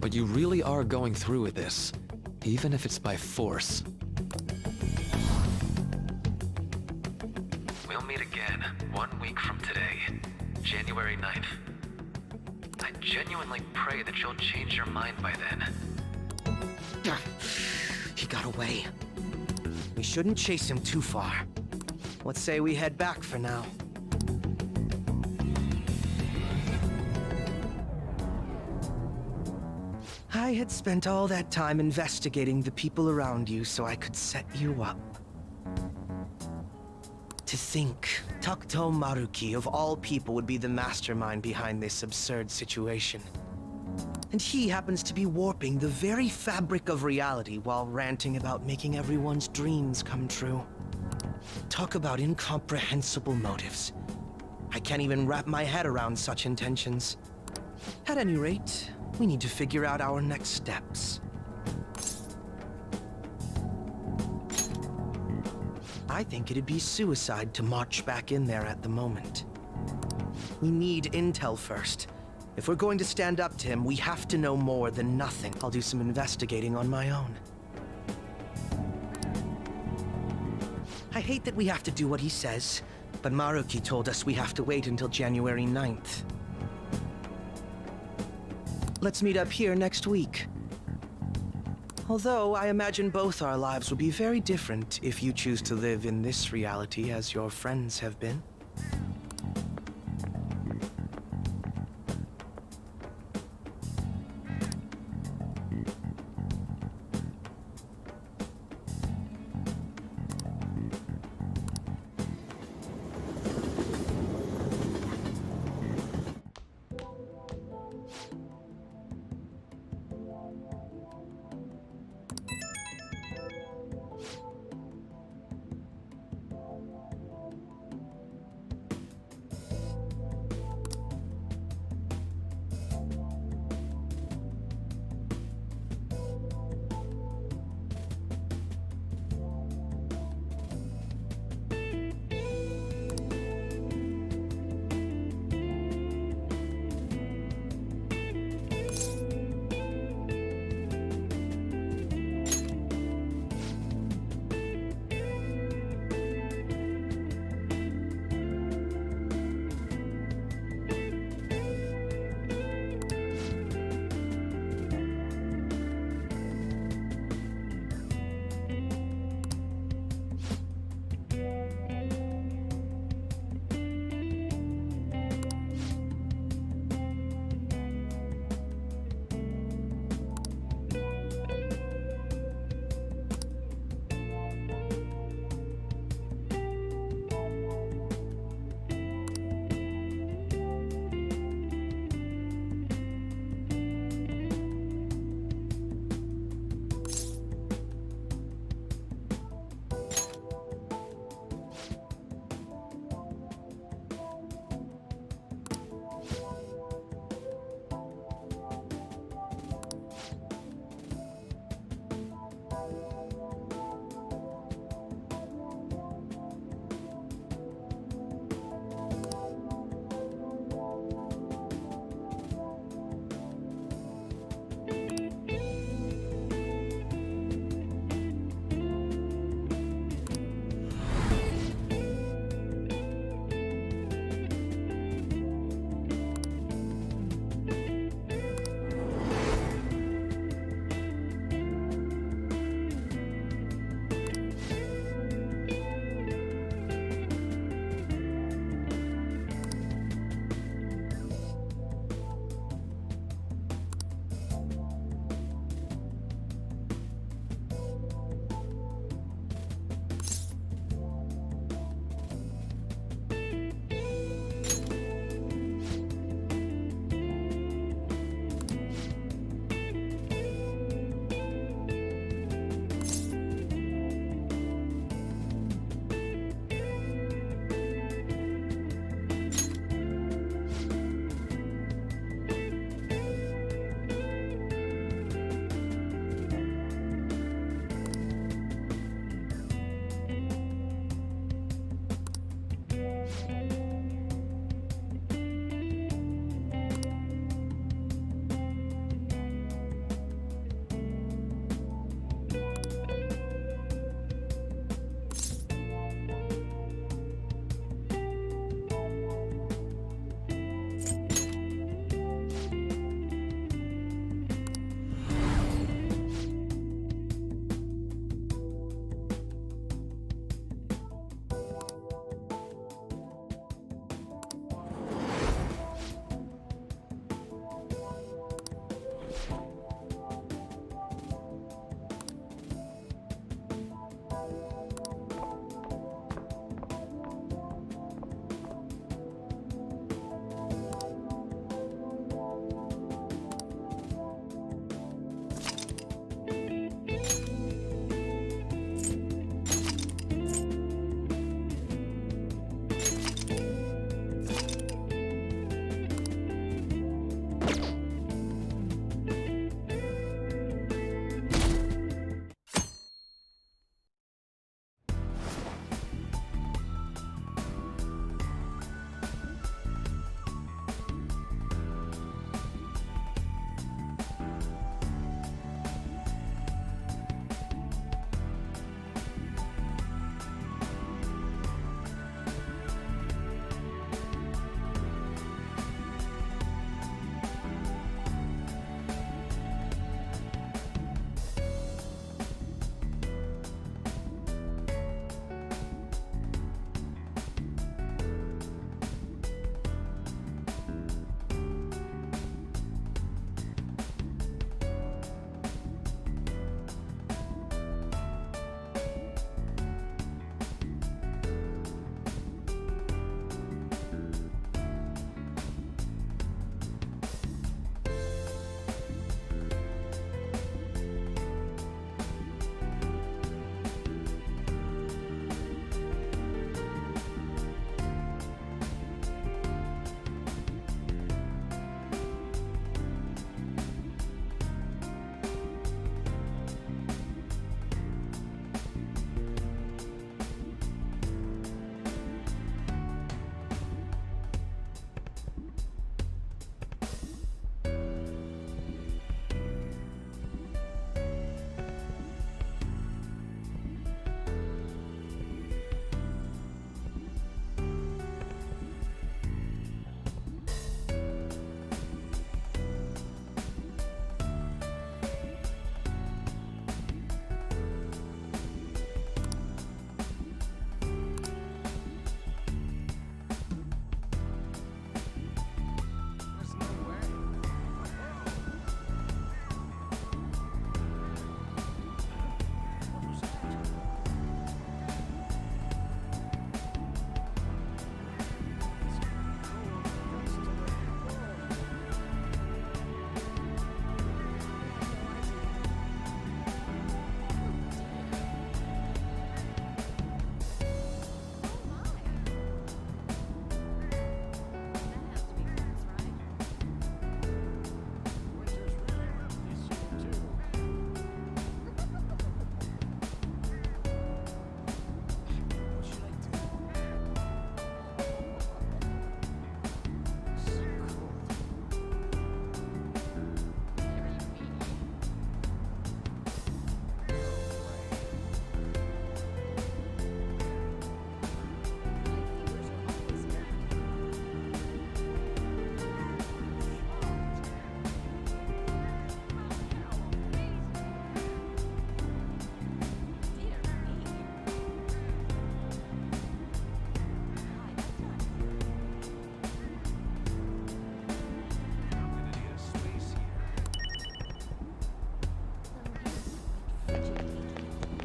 but you really are going through with this, even if it's by force. We'll meet again 1 week from today, January 9th. I genuinely pray that you'll change your mind by then. He got away. We shouldn't chase him too far. Let's say we head back for now. I had spent all that time investigating the people around you so I could set you up. To think, Takuto Maruki of all people would be the mastermind behind this absurd situation. And he happens to be warping the very fabric of reality while ranting about making everyone's dreams come true. Talk about incomprehensible motives. I can't even wrap my head around such intentions. At any rate, we need to figure out our next steps. I think it'd be suicide to march back in there at the moment. We need intel first. If we're going to stand up to him, we have to know more than nothing. I'll do some investigating on my own. I hate that we have to do what he says, but Maruki told us we have to wait until January 9th. Let's meet up here next week. Although I imagine both our lives will be very different if you choose to live in this reality as your friends have been.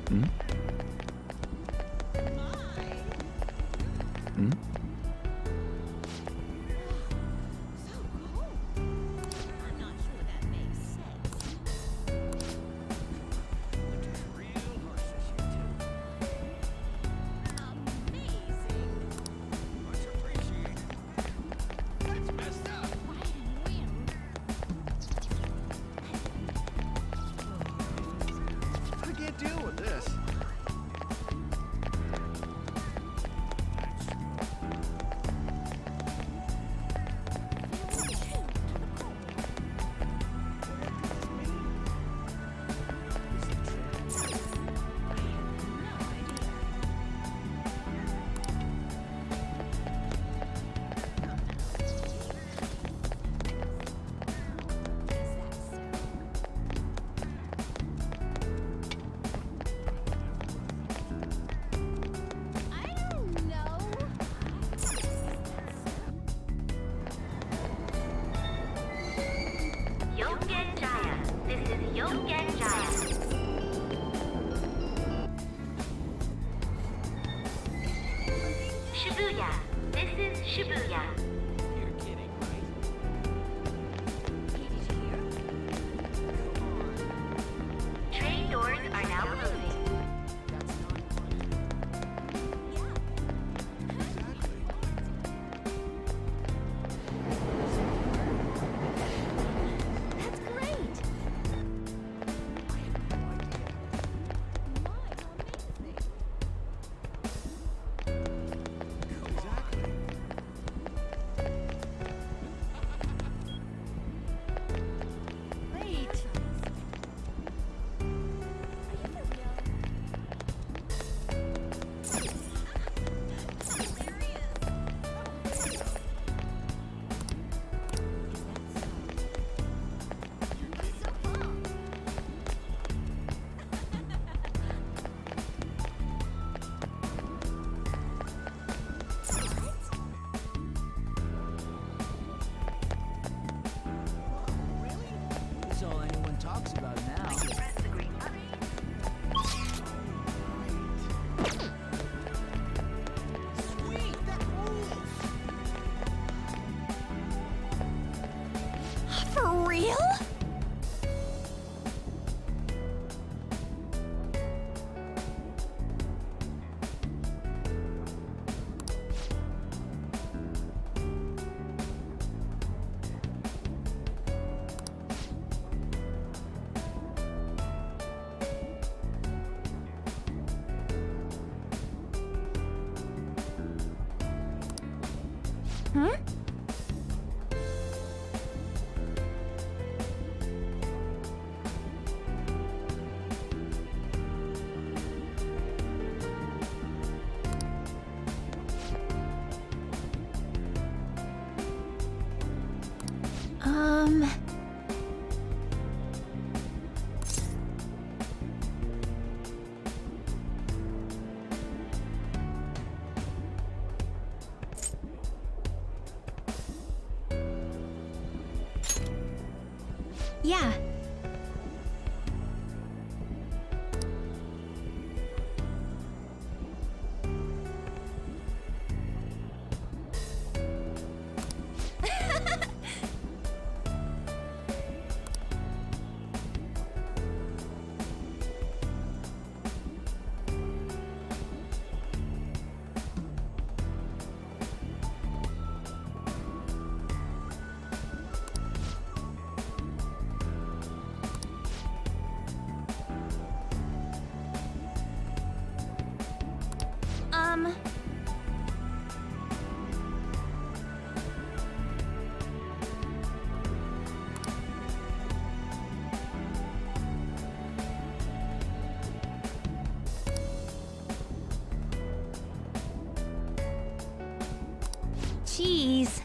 Hmm? Hmm? I can't deal with this. Yongen Jaya. This is Yongen Jaya. Shibuya. This is Shibuya. Train doors are now closing. That's all anyone talks about now. For real? Huh? Yeah. Cheese.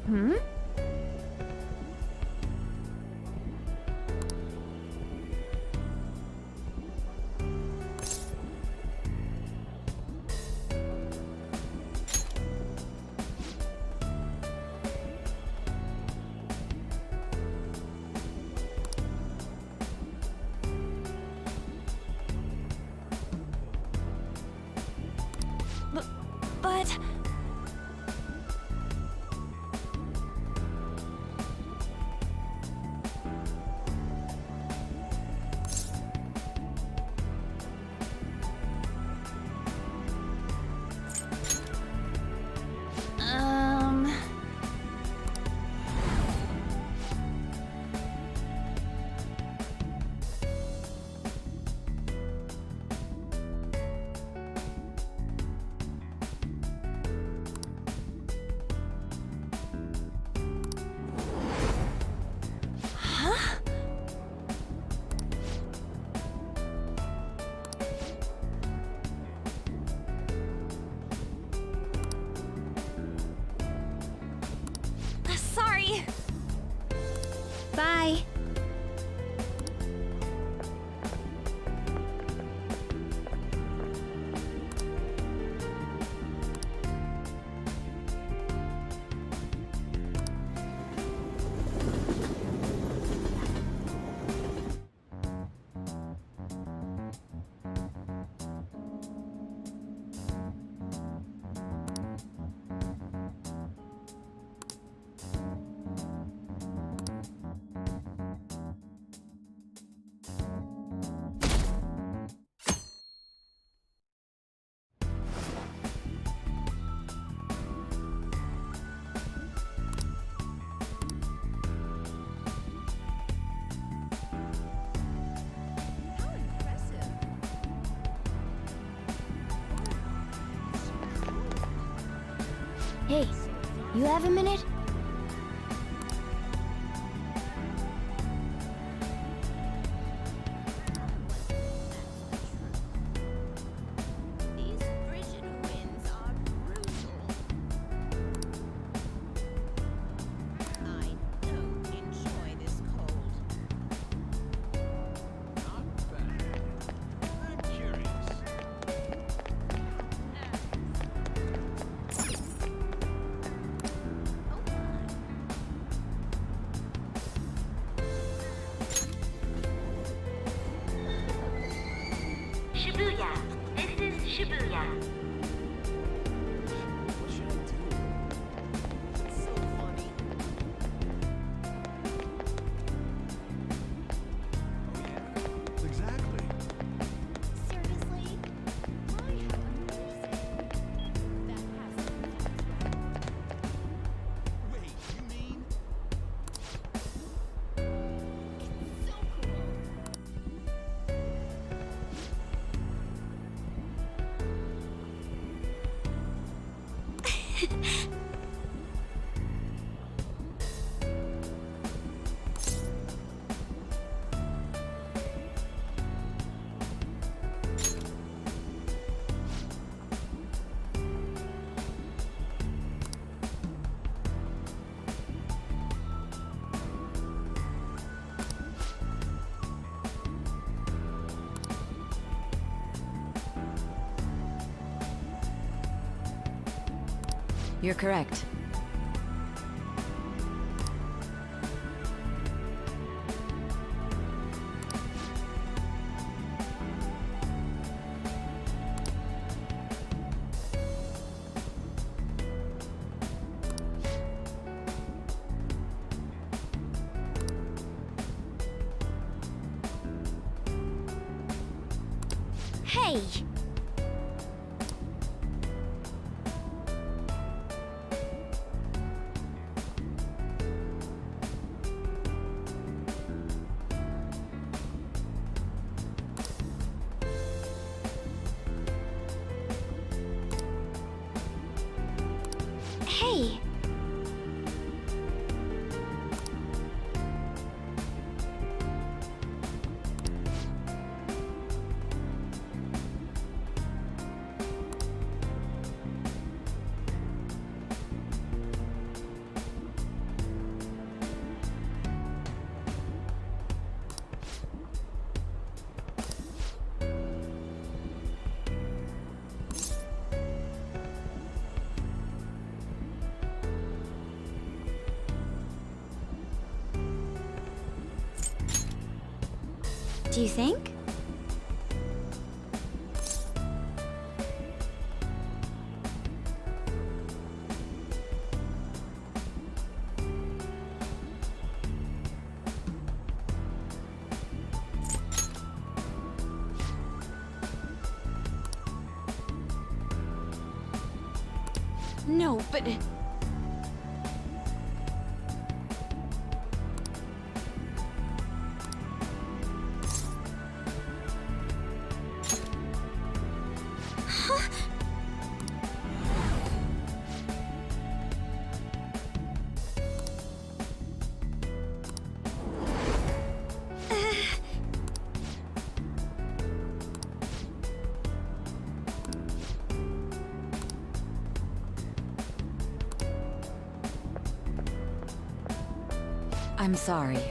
Hmm? But... Sorry. Bye. Hey, you have a minute? Shibuya. This is Shibuya. Exactly. Seriously? Wait, you mean? You're correct. Hey! Hey! Do you think? No, but... I'm sorry.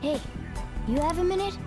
Hey, you have a minute?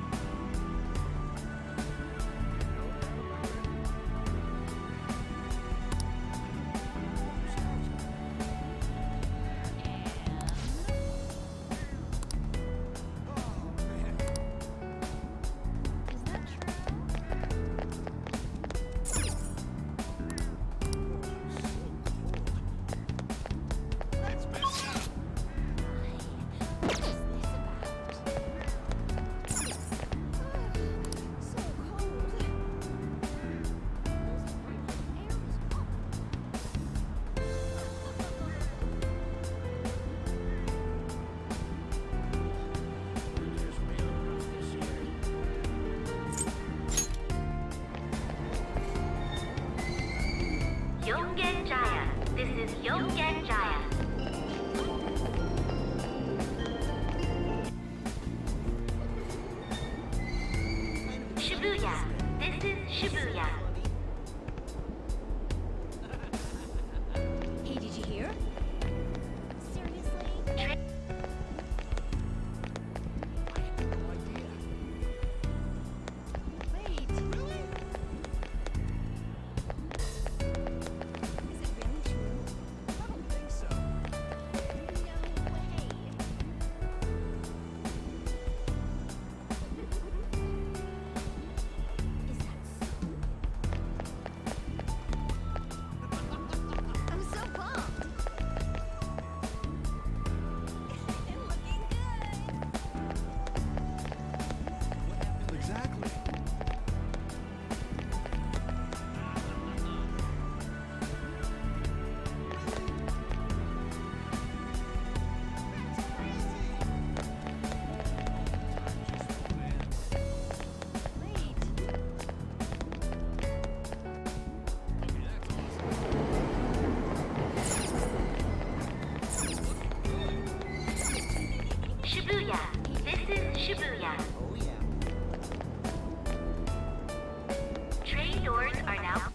Shibuya. This is Shibuya. Hey, did you hear? Shibuya. This is Shibuya. Train doors are now.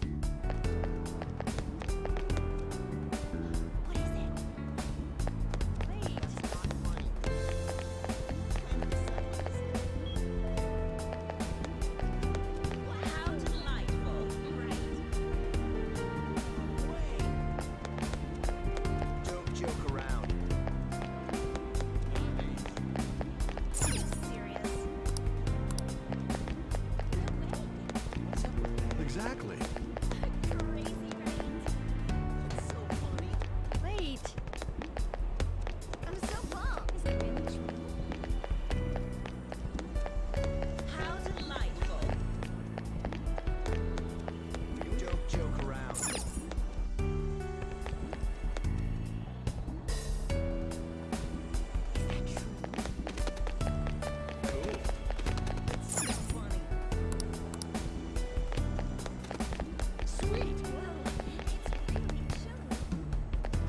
Don't joke around. Exactly. Wait. I'm so pumped. Is it really true? How delightful. Don't joke around.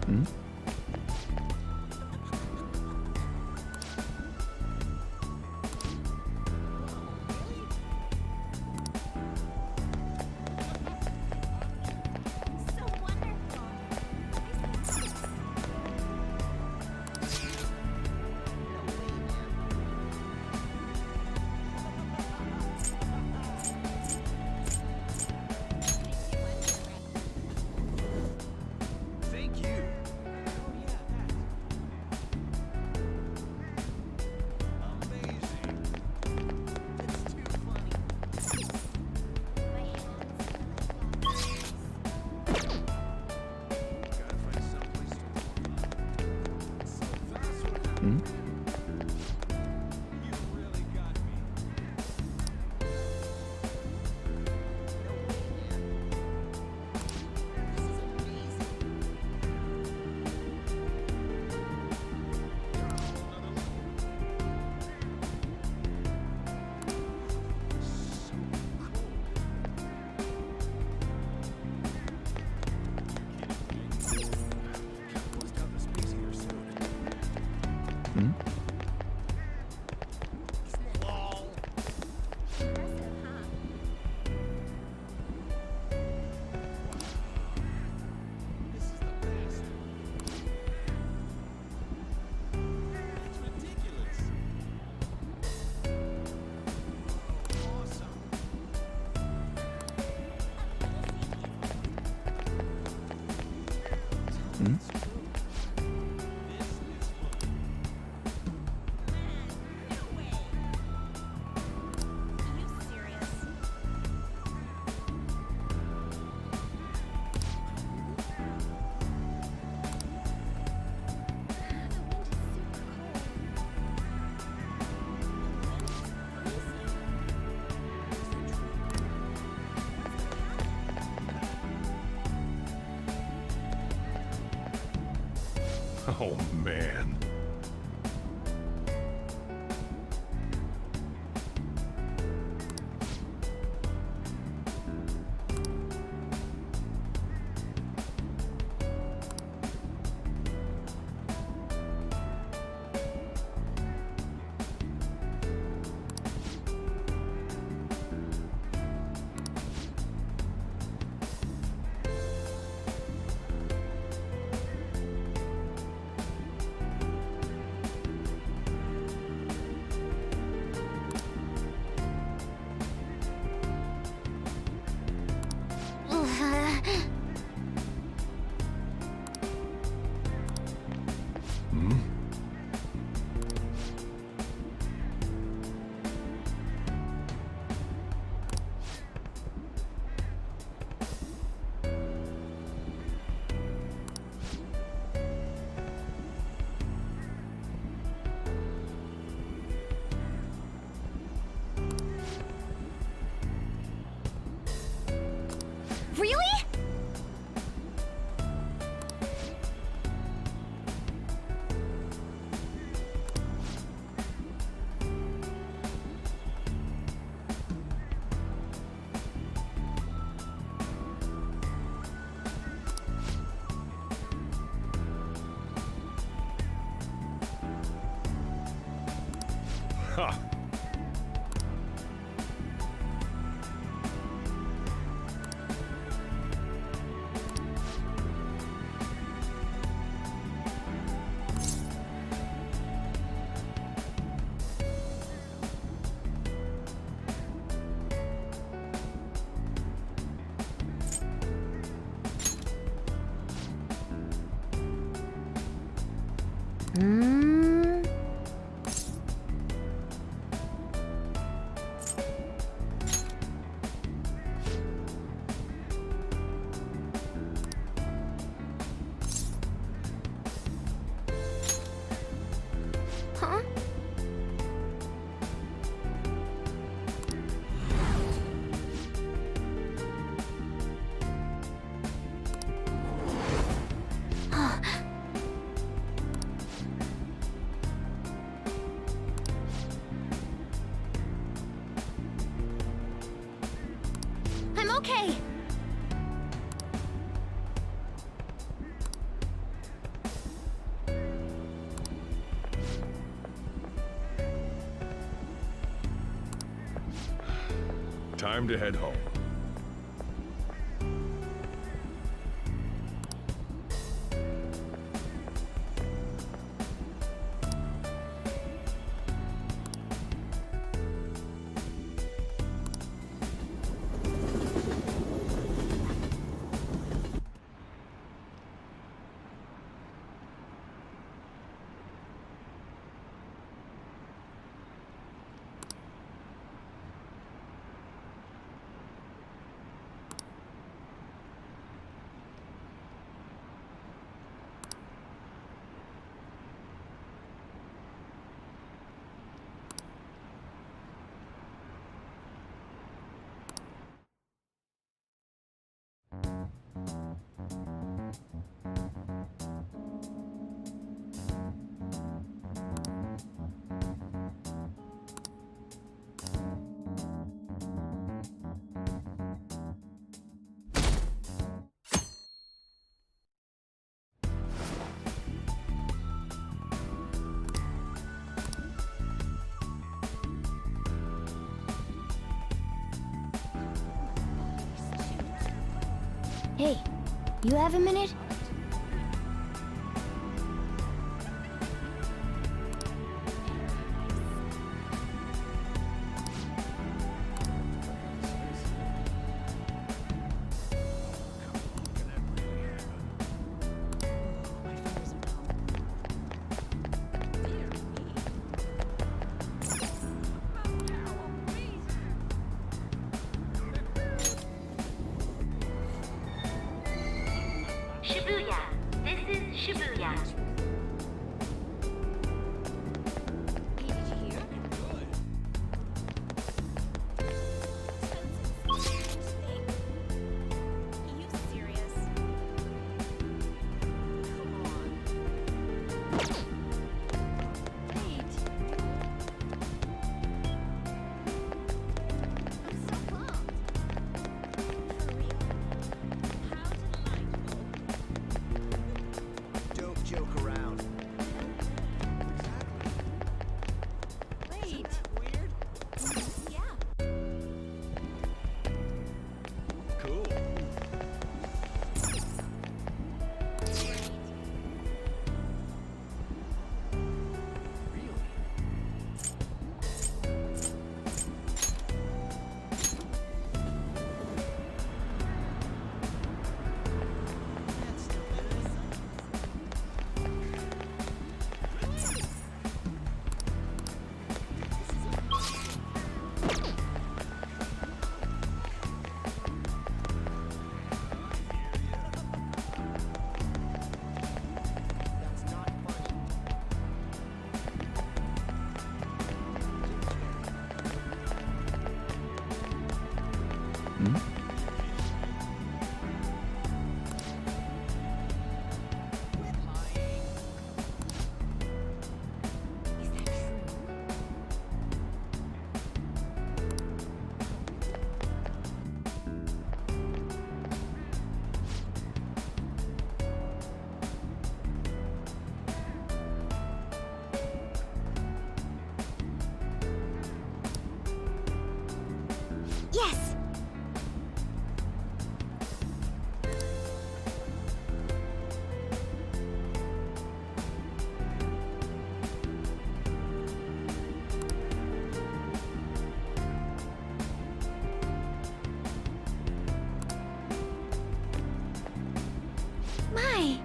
Hmm? Thank you. Hmm? Hmm? Hmm? Oh, man. Ha! Huh? I'm okay. Time to head home. Hey, you have a minute? Shibuya. This is Shibuya. Don't joke around. Wait. Weird? Yeah. Cool. Yes! My!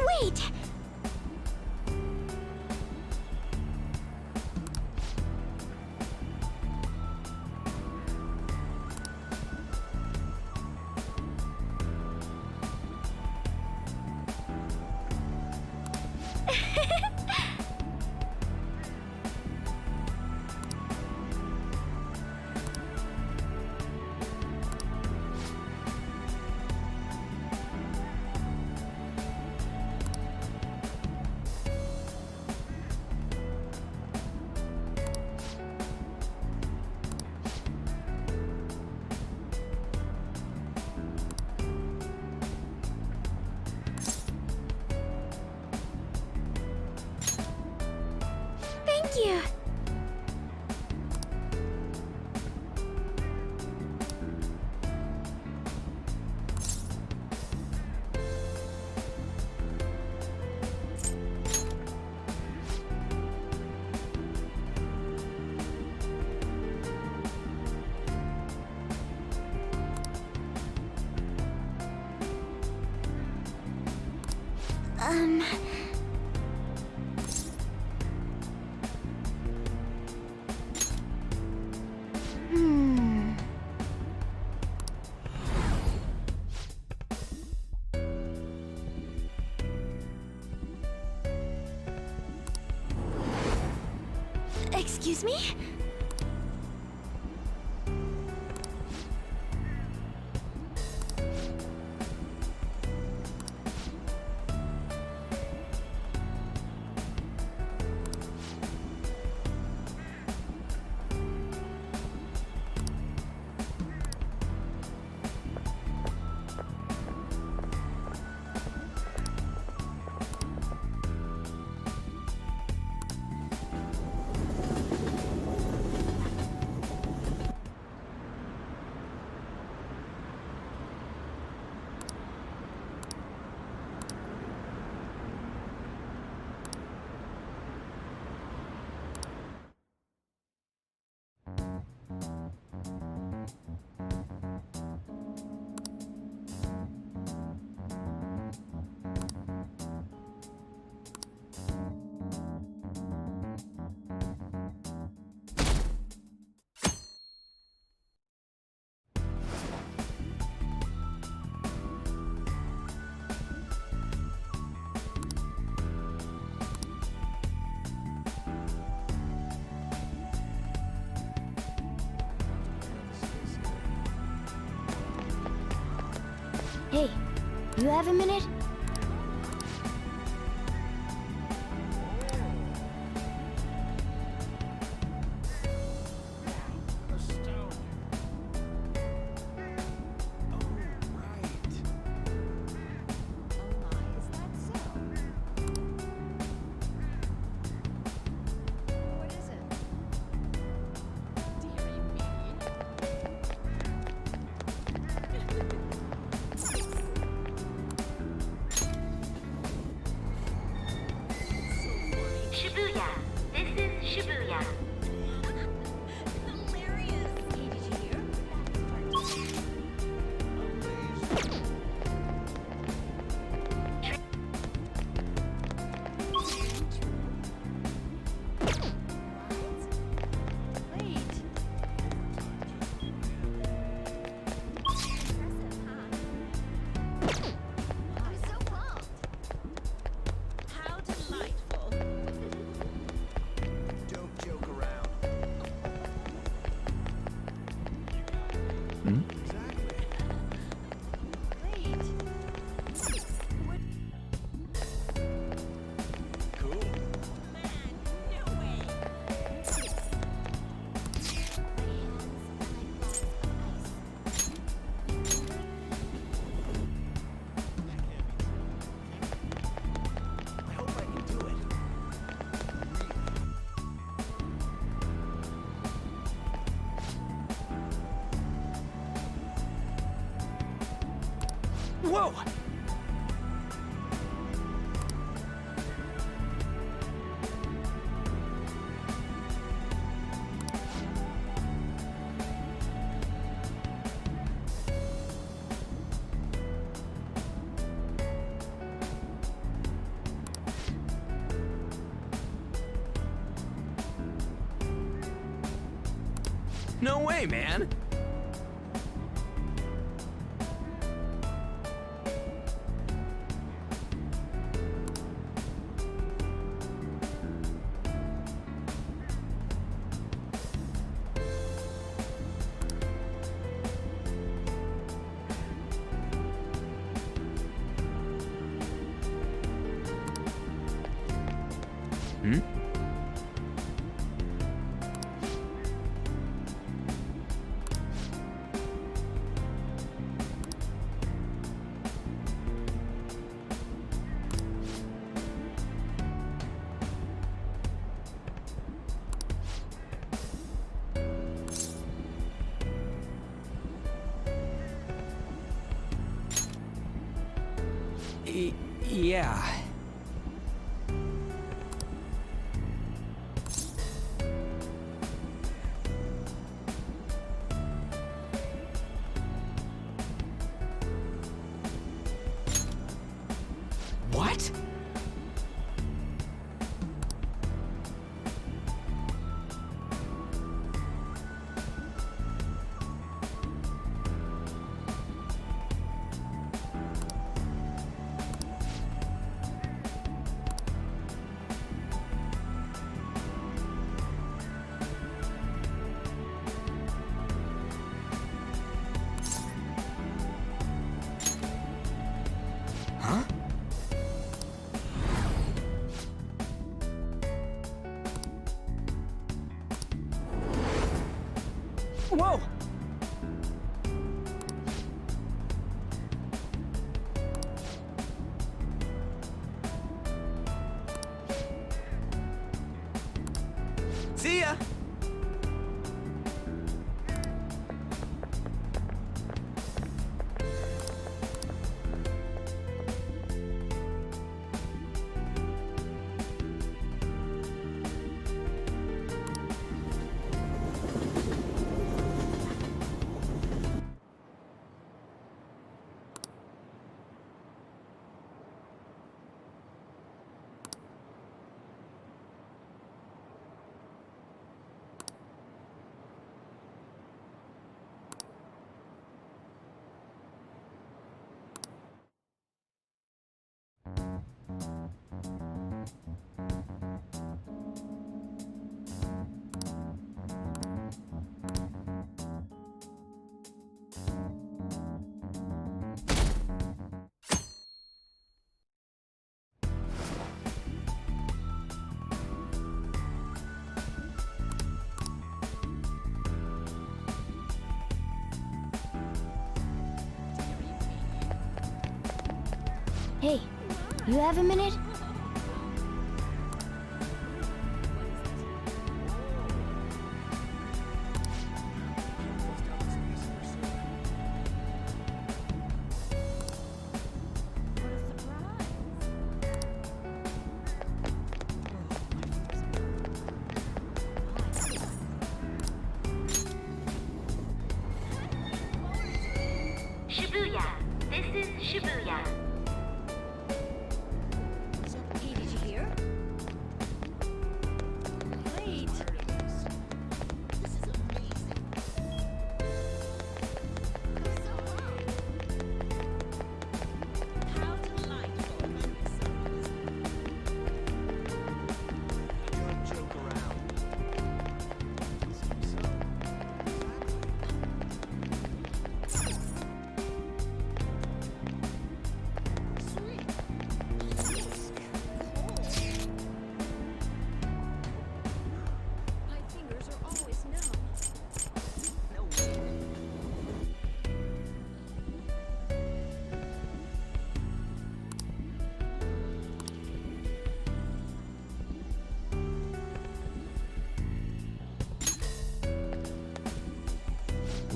Wait! Thank you! Excuse me? Hey, you have a minute? Shibuya. This is Shibuya. Hmm? Whoa! No way, man! Hmm? Yeah. What? Huh? Whoa! See ya! Hey, you have a minute? Shibuya. This is Shibuya.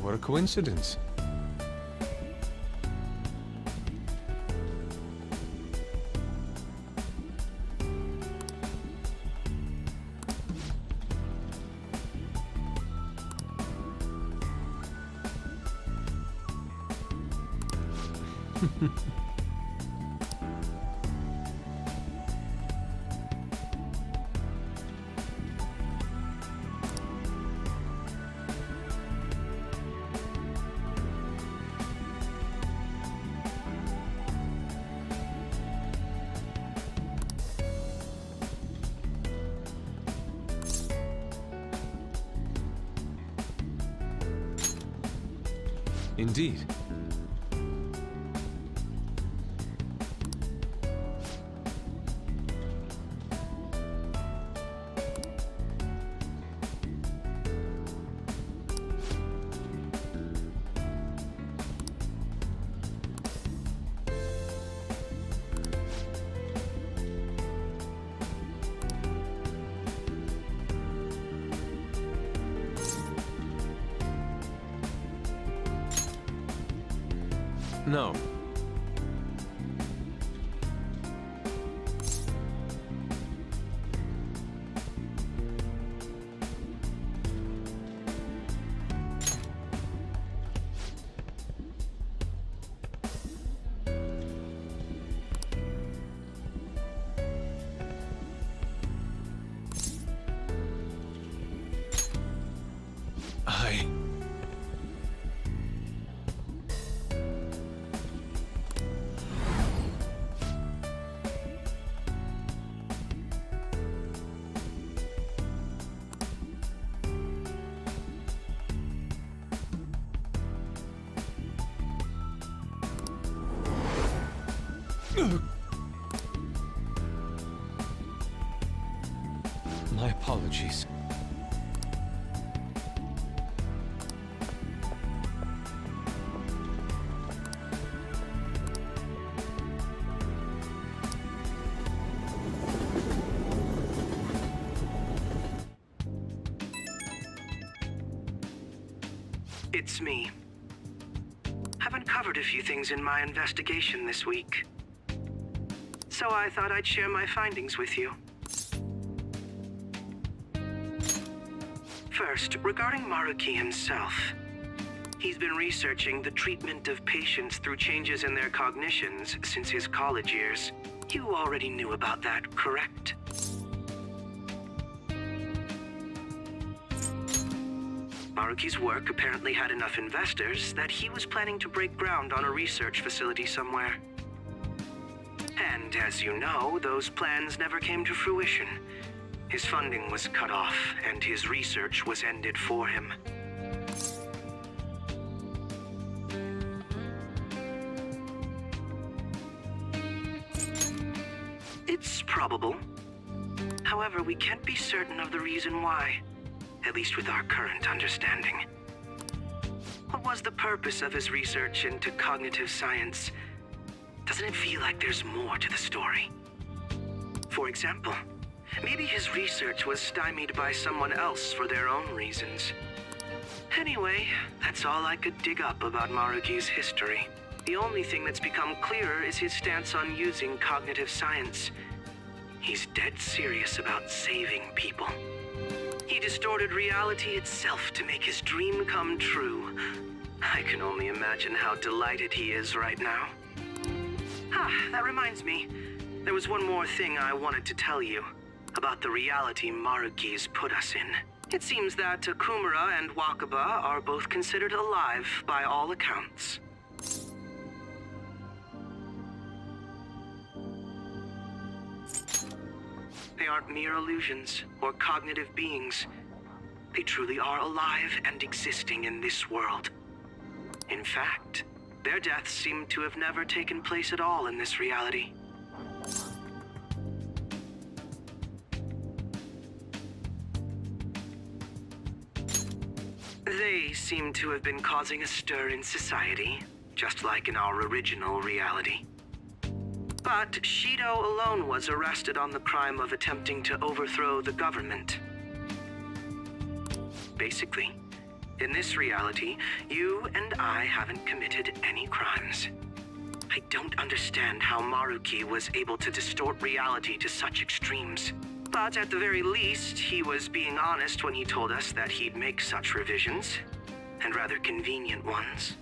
What a coincidence. Indeed. No. My apologies. It's me. I've uncovered a few things in my investigation this week. So I thought I'd share my findings with you. First, regarding Maruki himself. He's been researching the treatment of patients through changes in their cognitions since his college years. You already knew about that, correct? Maruki's work apparently had enough investors that he was planning to break ground on a research facility somewhere. And as you know, those plans never came to fruition. His funding was cut off, and his research was ended for him. It's probable. However, we can't be certain of the reason why, at least with our current understanding. What was the purpose of his research into cognitive science? Doesn't it feel like there's more to the story? For example, maybe his research was stymied by someone else for their own reasons. Anyway, that's all I could dig up about Maruki's history. The only thing that's become clearer is his stance on using cognitive science. He's dead serious about saving people. He distorted reality itself to make his dream come true. I can only imagine how delighted he is right now. That reminds me. There was one more thing I wanted to tell you about the reality Maruki's put us in. It seems that Kumura and Wakaba are both considered alive by all accounts. They aren't mere illusions or cognitive beings. They truly are alive and existing in this world. In fact, their deaths seem to have never taken place at all in this reality. They seem to have been causing a stir in society, just like in our original reality. But Shido alone was arrested on the crime of attempting to overthrow the government. Basically, In this reality, you and I haven't committed any crimes. I don't understand how Maruki was able to distort reality to such extremes. But at the very least, he was being honest when he told us that he'd make such revisions, and rather convenient ones.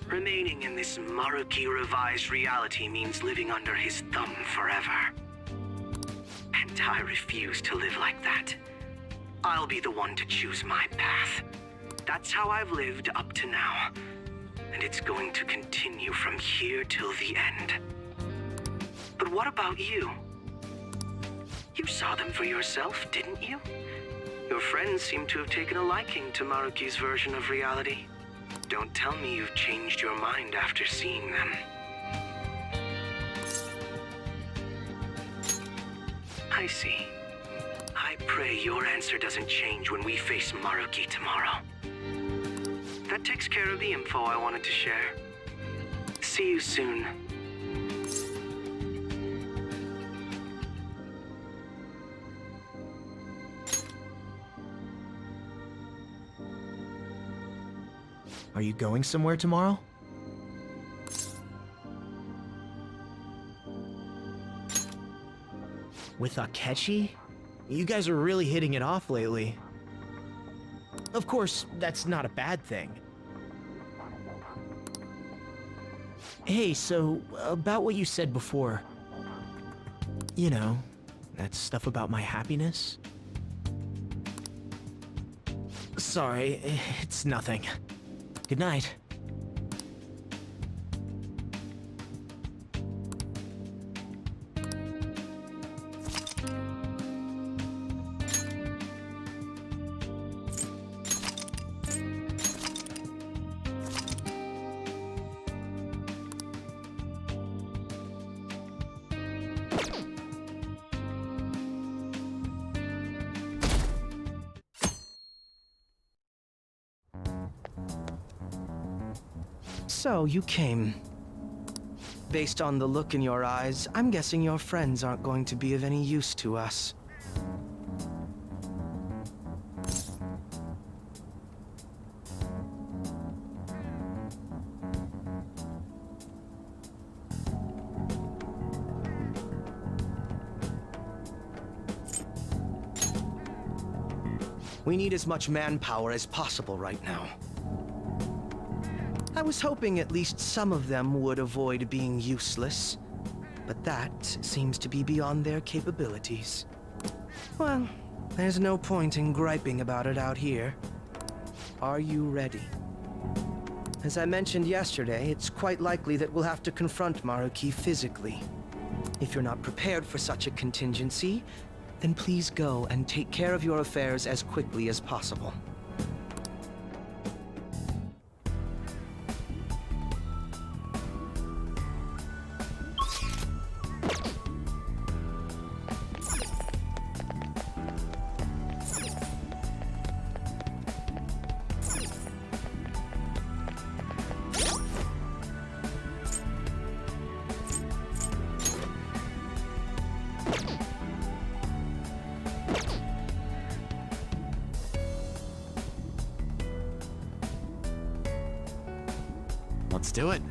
Remaining in this Maruki revised reality means living under his thumb forever. And I refuse to live like that. I'll be the one to choose my path. That's how I've lived up to now. And it's going to continue from here till the end. But what about you? You saw them for yourself, didn't you? Your friends seem to have taken a liking to Maruki's version of reality. Don't tell me you've changed your mind after seeing them. I see. I pray your answer doesn't change when we face Maruki tomorrow. That takes care of the info I wanted to share. See you soon. Are you going somewhere tomorrow? With Akechi? You guys are really hitting it off lately. Of course, that's not a bad thing. Hey, so, about what you said before. You know, that stuff about my happiness? Sorry, it's nothing. Good night. So, you came. Based on the look in your eyes, I'm guessing your friends aren't going to be of any use to us. We need as much manpower as possible right now. I was hoping at least some of them would avoid being useless, but that seems to be beyond their capabilities. Well, there's no point in griping about it out here. Are you ready? As I mentioned yesterday, it's quite likely that we'll have to confront Maruki physically. If you're not prepared for such a contingency, then please go and take care of your affairs as quickly as possible. Let's do it.